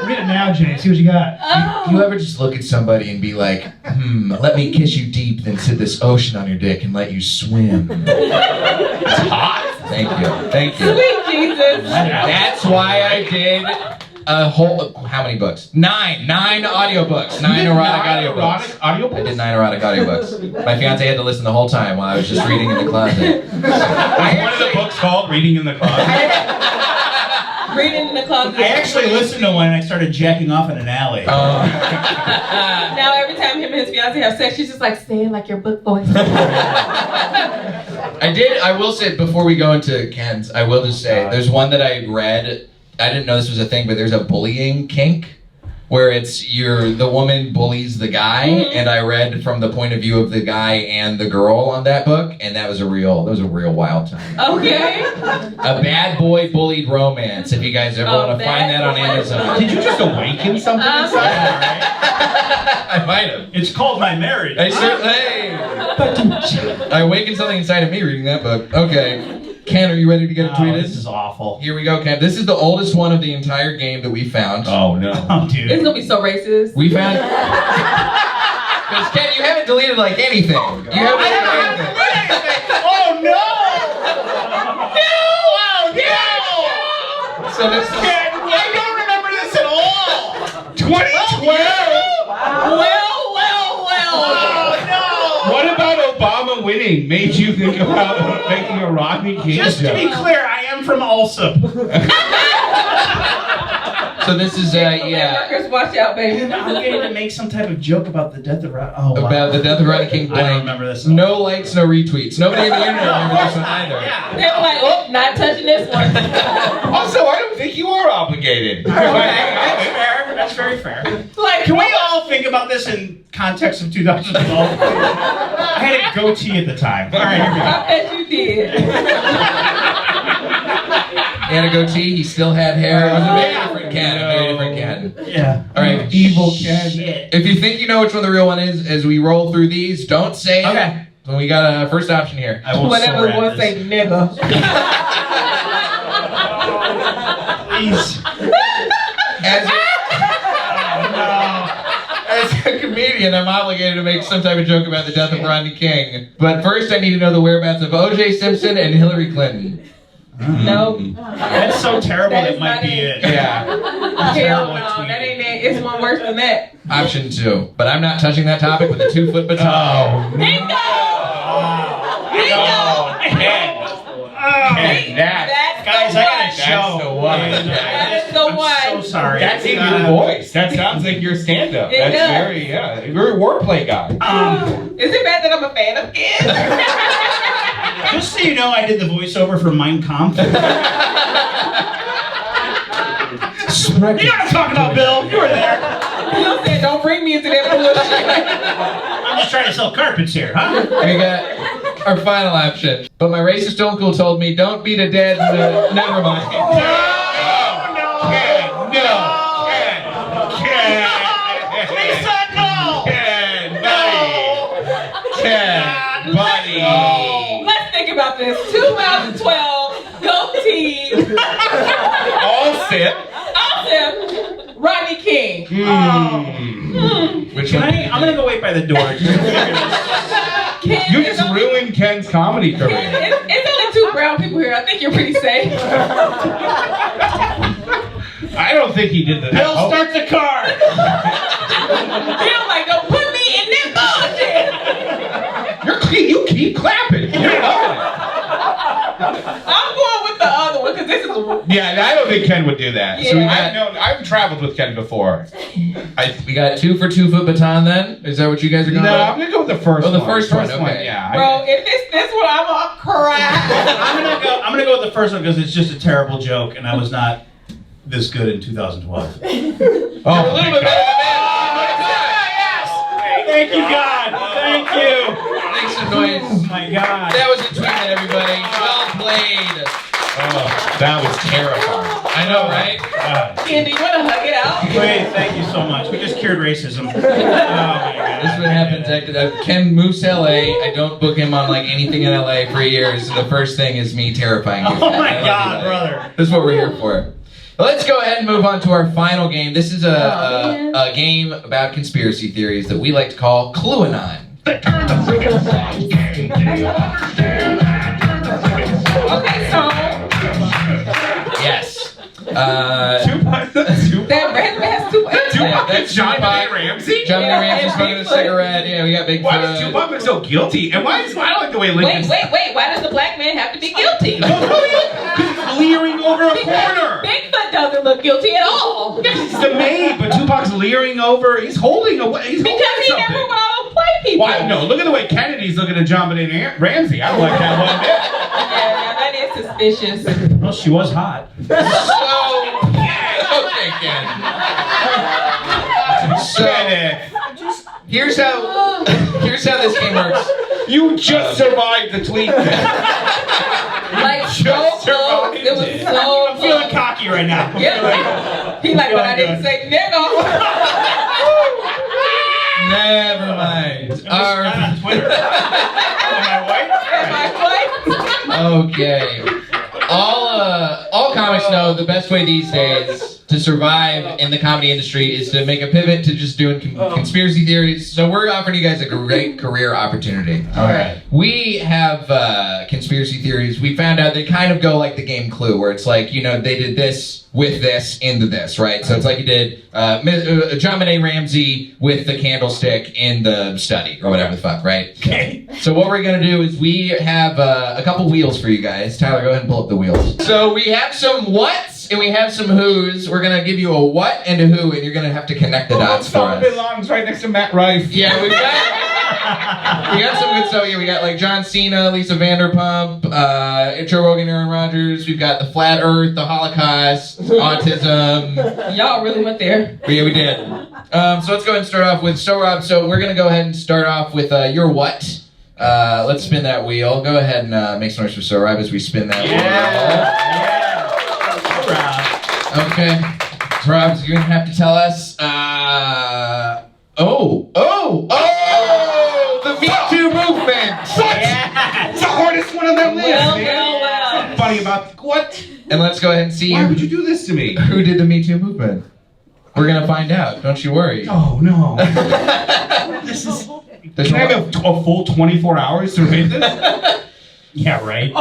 read it now, Jay. See what you got. You ever just look at somebody and be like, let me kiss you deep, then sit this ocean on your dick and let you swim? It's hot. Thank you. Sweet Jesus. That's why I did a whole, how many books? 9 audiobooks. 9 erotic audiobooks. I did 9 erotic audiobooks. My fiance had to listen the whole time while I was just reading in the closet. One of the books called Reading in the Closet. Reading in the closet. I actually listened to one and I started jacking off in an alley. Now every time him and his fiance have sex, she's just like, say it like your book voice. I will say, before we go into Ken's, I will just say, there's one that I read, I didn't know this was a thing, but there's a bullying kink, where it's the woman bullies the guy, and I read from the point of view of the guy and the girl on that book, and that was a real wild time. Okay. A bad boy bullied romance, if you guys ever want to find that on Amazon. Did you just awaken something inside? I might have. It's called My Marriage. I awakened something inside of me reading that book. Okay. Ken, are you ready to get it tweeted? This is awful. Here we go, Ken. This is the oldest one of the entire game that we found. Oh, no. Oh, dude. It's gonna be so racist. We found... Because Ken, you haven't deleted like anything. You haven't deleted anything. Oh no! No! Oh no! So this is Ken, I don't remember this at all. 2012. Oh no! What about Obama winning made you think about making a Rodney King Just to joke? be clear, I am from Ulsa. So this is yeah. Workers, watch out, baby. I'm getting to make some type of joke about the death of Rodney. Oh, wow. About the death of Rodney King. I don't remember this at all. No likes, no retweets. Nobody in the internet remembers this one either. Yeah. They were like, oh, not touching this one. Also, I don't think you are obligated. That's fair. That's very fair. Like, Can we all think about this in context of 2012? I had a goatee at the time. All right, here we go. I bet you did. He had a goatee. He still had hair. It was a very different Ken. A very different Ken. Yeah. All right. Evil Ken. Shit. If you think you know which one the real one is, as we roll through these, don't say Okay. it. So we got a first option here. I won't Whatever sore it at was, this. say nigga. Please. As a comedian, I'm obligated to make some type of joke about the death of Rodney King. But first, I need to know the whereabouts of O.J. Simpson and Hillary Clinton. Nope. That's so terrible. That That is might not be it. it. Yeah. Hell Terrible no, tweet. that ain't it. It's one worse than that. Option 2. But I'm not touching that topic with a 2-foot baton. Bingo! Guys, I got a show. the one. That is the one. I'm so sorry. That's in your voice. That sounds like your stand-up. It That's does. very, yeah. You're a wordplay guy. Is it bad that I'm a fan of kids? Just so you know, I did the voiceover for Mein Kampf. You know what I'm talking about, Bill. You were there. You said, don't bring me into that bullshit. I'm just trying to sell carpets here, huh? We got our final option. But my racist uncle told me, don't beat a dead, never mind. Lisa, no! Buddy. Let's think about this. 2012, goatee. All sip. Awesome. Rodney King. Which Can one? I'm gonna go wait by the door. Ken, You it's just only- ruined Ken's comedy Ken, career. it's only 2 brown people here. I think you're pretty safe. I don't think he did the. Bill, start the car. Bill, like, don't put me in that bullshit. You keep clapping. You're loving it. I'm going with the other one because this is. Yeah, I don't think Ken would do that. Yeah. So I've traveled with Ken before. We got 2 for 2-foot baton then? Is that what you guys are going No, with? I'm gonna go with the first Oh, one. the first one, okay. Yeah. Bro, if it's this one, I'm gonna cry. I'm gonna go with the first one because it's just a terrible joke, and I was not this good in 2012. Oh, a little bit better. Thank you, God. Thank you. Make some noise. Oh my God. That was Entweetment, everybody. Well played. Oh, that was terrifying. I know, right? Ken, do you want to hug it out? Wait, thank you so much. We just cured racism. Oh my God. This is what happens. Ken moves to LA. I don't book him on like anything in LA for years. And the first thing is me terrifying you. Oh my I love God, you, brother. This is what we're here for. Let's go ahead and move on to our final game. This is a game about conspiracy theories that we like to call QlueAnon. Okay, so Yes. Tupac. that red has 2 That's John Benet Ramsey. John Benet Ramsey and smoking a Bigfoot. cigarette. Yeah, we got Bigfoot. Why does Tupac look so guilty? And why I don't like the way Lincoln. Wait. Why does the black man have to be guilty? He's leering over a corner. Bigfoot doesn't look guilty at all. He's the maid, but Tupac's leering over. He's holding away. He's Because holding he something. never went out and play people. Why? No, look at the way Kennedy's looking at John Benet Ramsey. I don't like that one bit. Yeah, now that is suspicious. Well, she was hot. Okay, Ken. So here's how this game works. You just survived the tweet. Like, so Just close. It was survived so I'm feeling cocky right now. Yeah. He like, but I didn't say nigga. Never mind. Not on Twitter. Am I white? Am I white? Okay. All comics know the best way these days to survive in the comedy industry is to make a pivot to just doing conspiracy theories. So we're offering you guys a great career opportunity. All right. We have conspiracy theories. We found out they kind of go like the game Clue, where it's like, you know, they did this with this into this, right? So it's like you did John Benet Ramsey with the candlestick in the study, or whatever the fuck, right? Okay. So what we're gonna do is we have a couple wheels for you guys. Tyler, go ahead and pull up the wheels. So we have some whats and we have some who's. We're gonna give you a what and a who, and you're gonna have to connect the dots for us. belongs right next to Matt Rife. Yeah, we got some good stuff here. We got like John Cena, Lisa Vanderpump, Joe Rogan, Aaron Rodgers. We've got the flat Earth, the Holocaust, autism. Y'all really went there. Yeah, we did. So let's go ahead and start off with Sohrab. So we're gonna go ahead and start off with your what. Let's spin that wheel. Go ahead and make some noise for Sohrab as we spin that wheel. Okay. Sohrab, you're gonna have to tell us. The Me Too movement. What? It's the hardest one on that list. Well. Funny about what? And let's go ahead and see. Why would you do this to me? Who did the Me Too movement? We're gonna find out. Don't you worry. Oh no. This is. Can I have a full 24 hours to read this? Yeah, right.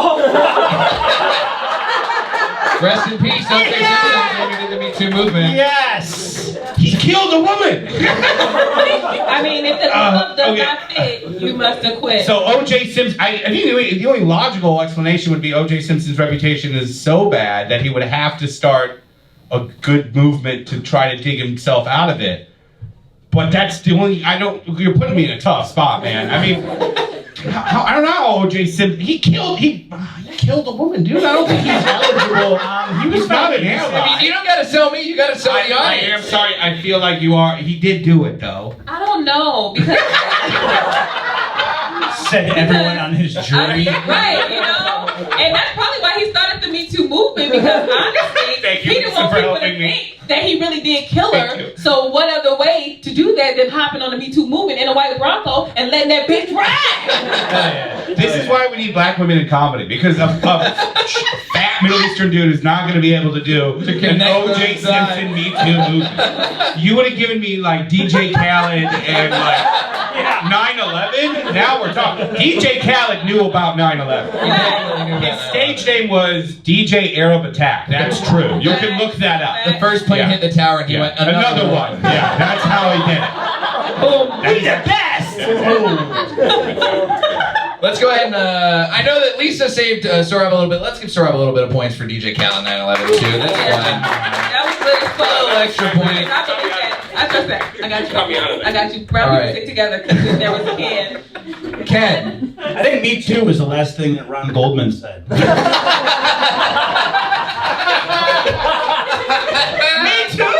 Rest in peace, O.J. Simpson, who did the Me Too movement. Yes. He killed a woman. I mean, if the glove does not fit, you must have quit. So O.J. Simpson, I think the only logical explanation would be O.J. Simpson's reputation is so bad that he would have to start a good movement to try to dig himself out of it. But that's the only, you're putting me in a tough spot, man. I mean, I don't know, O.J. Simpson, he killed a woman, dude. I don't think he's eligible. He was not an ally. I mean, you don't gotta sell me, you gotta sell the audience. I am sorry, I feel like you are. He did do it, though. I don't know, because... Set everyone on his journey. Right, you know? And that's probably why he started the Me Too movement, because honestly, he didn't want people to think that he really did kill her. So what other way to do that than hopping on the Me Too movement in a white Bronco and letting that bitch ride? This is why we need black women in comedy, because a fat Middle Eastern dude is not going to be able to do an O.J. Simpson Me Too movement. You would have given me like DJ Khaled and like 9/11. Now we're talking. DJ Khaled knew about 9/11. His stage name was DJ Arab Attack. That's true. You can look that up. The first plane hit the tower and he went, another one. Yeah, that's how he did it. Boom. He's the best. Let's go ahead and, I know that Lisa saved Sohrab a little bit. Let's give Sohrab a little bit of points for DJ Khaled 9/11 too. That's fine. That was good as fuck. A little extra point. I trust that. I got you. I got you. Brown people stick together because there was a Ken. Ken. I think Me Too was the last thing that Ron Goldman said. Me Too!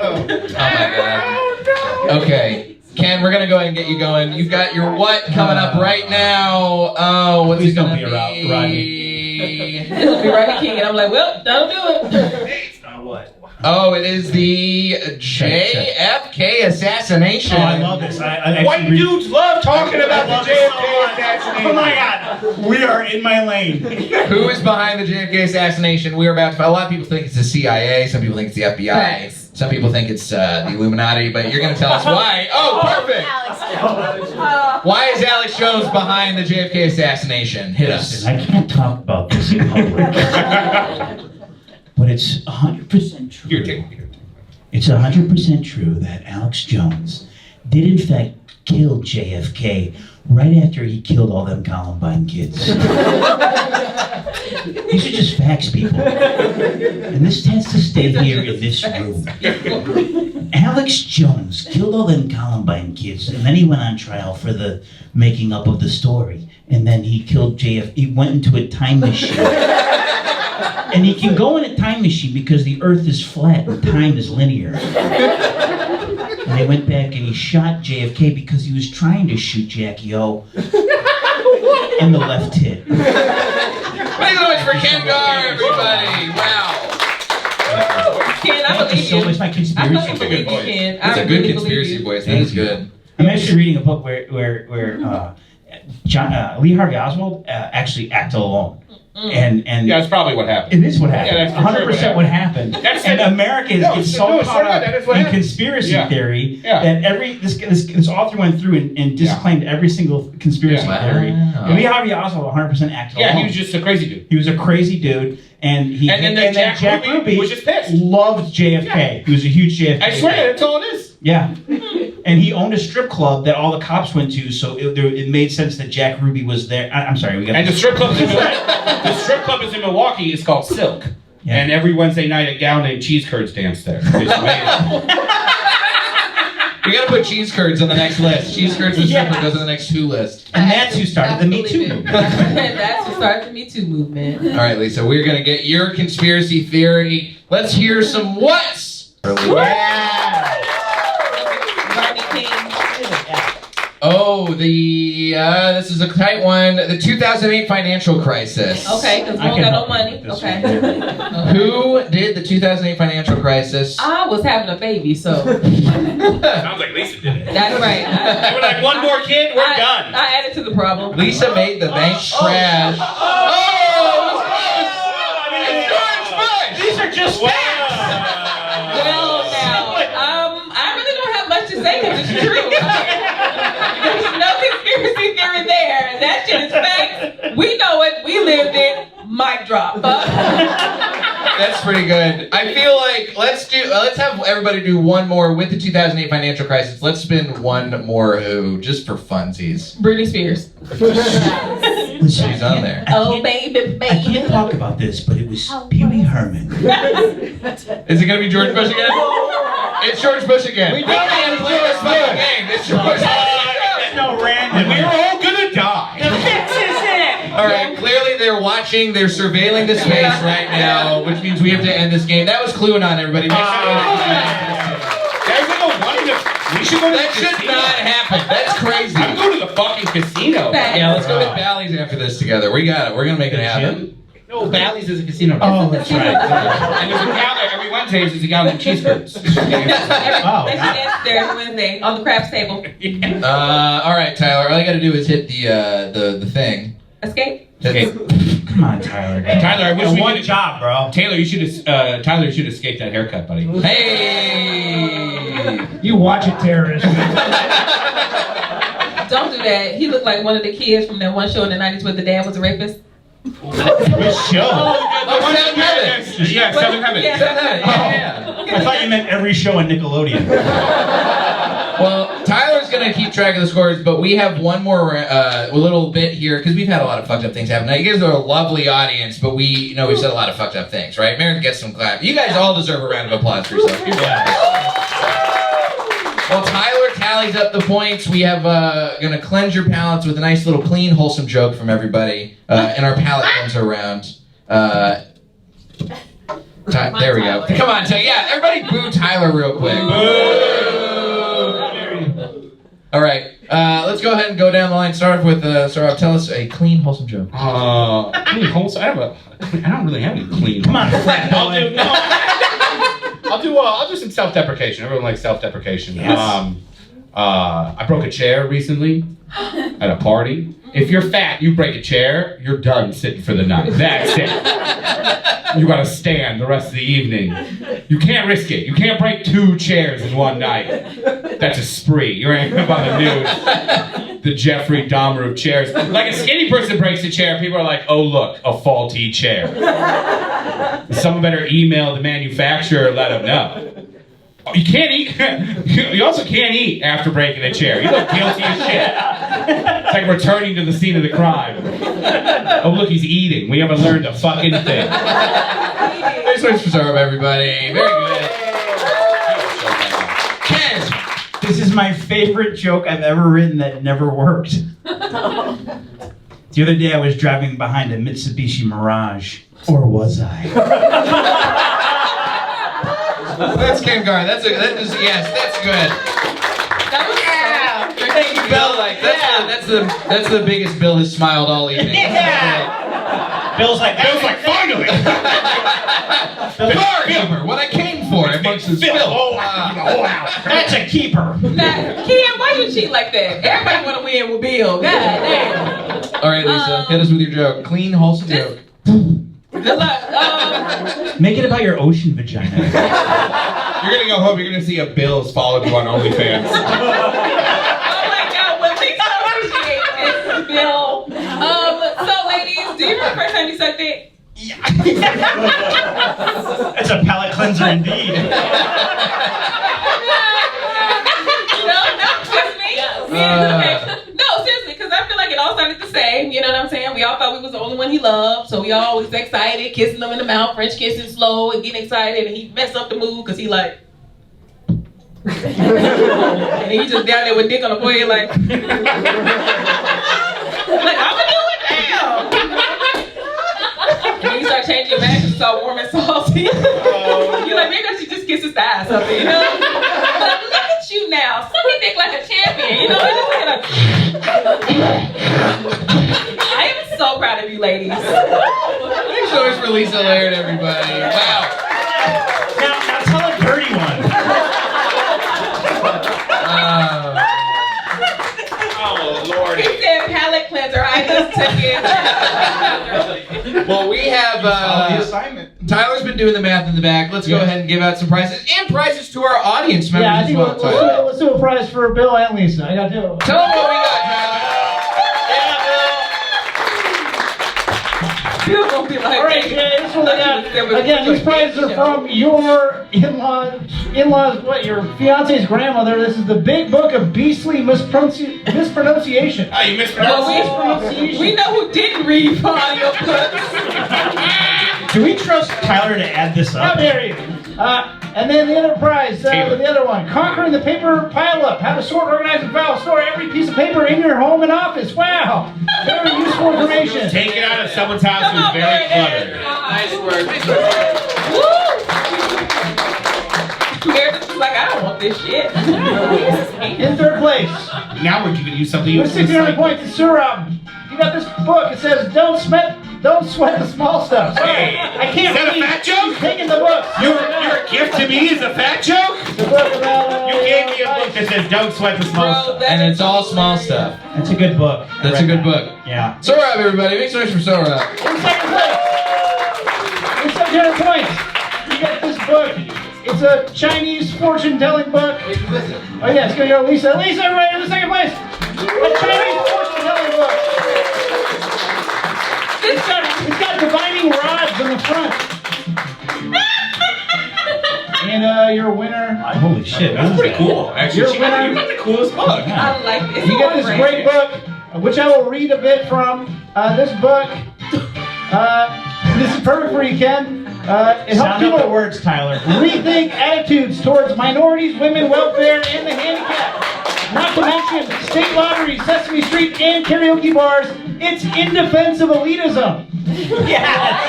Oh my god. Okay. Ken, we're gonna go ahead and get you going. You've got your what coming up right now. Oh, what's it gonna be? Rodney. It'll be Rodney King, and I'm like, well, that'll do it. It's not what. Oh, it is the JFK assassination. Oh, I love this. White dudes love talking about the JFK assassination. Oh my god, we are in my lane. Who is behind the JFK assassination? We are about to. A lot of people think it's the CIA. Some people think it's the FBI. Thanks. Some people think it's the Illuminati. But you're going to tell us why. Oh, perfect. Why is Alex Jones behind the JFK assassination? Hit us. I can't talk about this in public. But it's 100% true. It's 100% true that Alex Jones did in fact kill JFK right after he killed all them Columbine kids. These are just facts, people. And this has to stay here in this room. Alex Jones killed all them Columbine kids, and then he went on trial for the making up of the story. And then he killed JFK. He went into a time machine. And he can go in a time machine because the earth is flat and time is linear. And they went back and he shot JFK because he was trying to shoot Jackie O in the left tit. Make a noise for Ken Garr, everybody. Wow. Ken, I believe you. It's my conspiracy. That's a good voice. That's a good conspiracy voice. That is good. I'm actually reading a book where Lee Harvey Oswald actually acted alone. And yeah, that's probably what happened. It is what happened. Yeah, that's for 100% what happened. And Americans get so caught up in conspiracy theory that this author went through and disclaimed every single conspiracy theory. And Lee Harvey Oswald 100% acted alone. He was just a crazy dude. He was a crazy dude, and then Jack Ruby was just pissed. Loved JFK. He was a huge JFK. I swear, that's all it is. Yeah. And he owned a strip club that all the cops went to, so it made sense that Jack Ruby was there. I'm sorry, we got. And the strip club is in Milwaukee. It's called Silk. Yeah. And every Wednesday night at Gauntlet and cheese curds dance there. It's amazing. We gotta put cheese curds on the next list. Cheese curds and stripper goes on the next 2 list. And that's who started the Me Too movement. That's who started the Me Too movement. All right, Lisa, we're gonna get your conspiracy theory. Let's hear some what's. Yeah. Oh, this is a tight one. The 2008 financial crisis. Okay, because we don't got no money. Okay. Who did the 2008 financial crisis? I was having a baby, so. Sounds like Lisa did it. That's right. They were like, one more kid, we're done. I added to the problem. Lisa made the bank crash. These are just facts. Well, now, I really don't have much to say because it's true. There's no conspiracy theory there. That shit is facts. We know it. We lived it. Mic drop. That's pretty good. I feel like let's have everybody do one more with the 2008 financial crisis. Let's spin one more just for funsies. Britney Spears. She's on there. Oh, baby. I can't talk about this, but it was Pee Wee Herman. Is it gonna be George Bush again? It's George Bush again. We don't have to play this fucking game. It's George Bush. No random. We're all gonna die. The fix is it. All right. Clearly, they're watching. They're surveilling the space right now, which means we have to end this game. That was QlueAnon, everybody. Make sure that should not happen. That's crazy. I'm going to the fucking casino. Yeah, let's go to Bally's after this together. We got it. We're gonna make it happen. No, Bally's is a casino. Oh, that's right. And there's a Gauntlet every Wednesday. There's a Gauntlet cheese curds. Every Wednesday on the craps table. All right, Tyler. All you got to do is hit the thing. Escape. Come on, Tyler. Tyler, I wish we one job, bro. Taylor, you should Tyler, you should escape that haircut, buddy. Hey! You watch it, terrorist. Don't do that. He looked like one of the kids from that one show in the 90s where the dad was a rapist. Which show? Seventh Heaven. Yeah, Seventh Heaven. Yeah. I thought you meant every show on Nickelodeon. Well, Tyler's gonna keep track of the scores, but we have one more little bit here because we've had a lot of fucked up things happen. Now, you guys are a lovely audience, but we've said a lot of fucked up things, right? Meredith gets some clap. You guys all deserve a round of applause for yourself. Well, Tyler tallies up the points. We have gonna cleanse your palates with a nice little clean, wholesome joke from everybody in our palate cleanser round. There we go. Come on, yeah, everybody boo Tyler real quick. All right, let's go ahead and go down the line. Start off with Sohrab. Tell us a clean, wholesome joke. Clean, wholesome. I don't really have any clean. Come on, I'll do some self-deprecation. Everyone likes self-deprecation. Yes. I broke a chair recently at a party. If you're fat, you break a chair, you're done sitting for the night. That's it. You gotta stand the rest of the evening. You can't risk it. You can't break 2 chairs in one night. That's a spree. You're ending up on the news. The Jeffrey Dahmer of chairs. Like a skinny person breaks a chair, people are like, oh look, a faulty chair. Someone better email the manufacturer, let them know. You can't eat. You also can't eat after breaking a chair. You look guilty as shit. It's like returning to the scene of the crime. Oh look, he's eating. We haven't learned a fucking thing. Nice words for Sohrab, everybody. Very good. Ken! This is my favorite joke I've ever written that never worked. The other day I was driving behind a Mitsubishi Mirage. Or was I? That's Ken Garr. Yes, that's good. Thank you, Bill. That's the biggest Bill has smiled all evening. Yeah. Bill's like finally. Bar humor, what I came for amongst this Bill. Wow. That's a keeper. Now, Ken, why you cheat like that? Everybody want to win with Bill. God damn. All right, Lisa, hit us with your joke. Clean, wholesome joke. Good luck. Make it about your ocean vagina. You're gonna go home. You're gonna see a Bill's followed you on OnlyFans. Oh my God, well, please appreciate this, Bill. So ladies, do you remember the first time you sucked it? It's a palate cleanser indeed. No, just me. Okay. No, seriously, because I feel like it all started the same. You know what I'm saying? We all thought we was the only one he loved, so we all was excited, kissing him in the mouth, French kissing slow, and getting excited, and he messed up the mood because he like. And he just down there with dick on the forehead like. Like I'ma do it now. And then you start changing your back because it's all warm and salty. You're like, maybe I should just kiss his thigh or something, you know? But look at you now, sucking dick like a champion, you know? You're just like, I am so proud of you, ladies. Thanks so much for Lyssa Laird, everybody. Wow. Now tell a dirty one. Oh Lordy. He said palate cleanser. I just took it. Well, we have the assignment. Tyler's been doing the math in the back. Let's go ahead and give out some prizes and prizes to our audience members Yeah, I as think well. Tyler. let's do a prize for Bill and Lisa. I got to. Tell them what we got, Tyler. Bill's gonna be like, All right, Jay, this one we got. Again, these prizes are from your in-laws, what, your fiance's grandmother. This is the Big Book of Beastly Mispronunciation. Oh, you mispronounced it. we know who didn't read for audio books. Do we trust Tyler to add this How up? dare you? And then the other prize, the other one, Conquering the Paper Pileup. How to sort, organize, and file store every piece of paper in your home and office. Wow. Very useful information. Take it out of someone's house who's very clever. Nice work. Meredith was like, I don't want this shit. In third place, Now we're giving you something. with 600 points, it's Sohrab. You got this book. It says, Don't sweat the small stuff. Sorry, Hey, I can't is that a read. fat joke? She's taking the book. Your gift to me is a fat joke? The book about, You gave me a book that says don't sweat the small stuff. And it's all small stuff. That's a good book. That's a good book. Yeah. Sohrab, everybody. Make some noise for Sohrab. In second place, with 700 points, you got this book. It's a Chinese fortune-telling book. Oh yeah, it's gonna go to Lisa. Lisa, everybody, in the second place. A Chinese fortune-telling book. It's got divining rods on the front. And your winner. Holy shit. That's pretty cool. Actually, Your you winner. got the coolest book. I like this. You get this great book, which I will read a bit from. This book. This is perfect for you, Ken. It helps Sound up the people words, Tyler. rethink attitudes towards minorities, women, welfare, and the handicapped. Not to mention state lotteries, Sesame Street, and karaoke bars. It's in defense of elitism. Yes.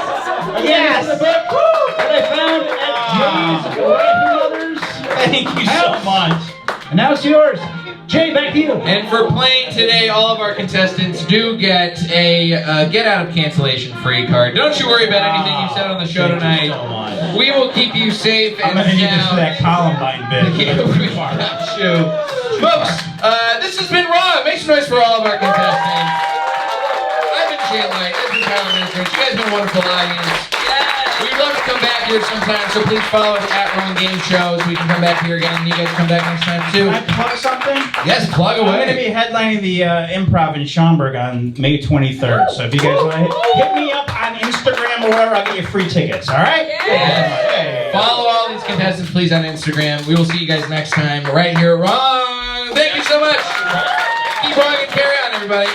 Again, this is a book that I found at Jay's grandmother's. Thank you so much. And now it's yours. Jay, back to you. And for playing today, all of our contestants do get a get out of cancellation free card. Don't you worry about anything you said on the show tonight. We will keep you safe and I'm gonna need this for sound. that Columbine bit. Yeah, we got you. Folks, this has been Raw. Make some noise for all of our contestants. I've been Jay Light. This is Tyler Minister. You guys have been a wonderful audience. We'd love to come back here sometime, so please follow us at Wrong Game Shows. We can come back here again, and you guys come back next time too. Can I plug something? Yes, plug away. I'm going to be headlining the Improv in Schaumburg on May 23rd. So if you guys want to hit me up on Instagram or whatever, I'll get you free tickets. All right? Yes. Follow all these contestants, please, on Instagram. We will see you guys next time right here at Wrong. Thank you so much. Keep wrong and carry on, everybody.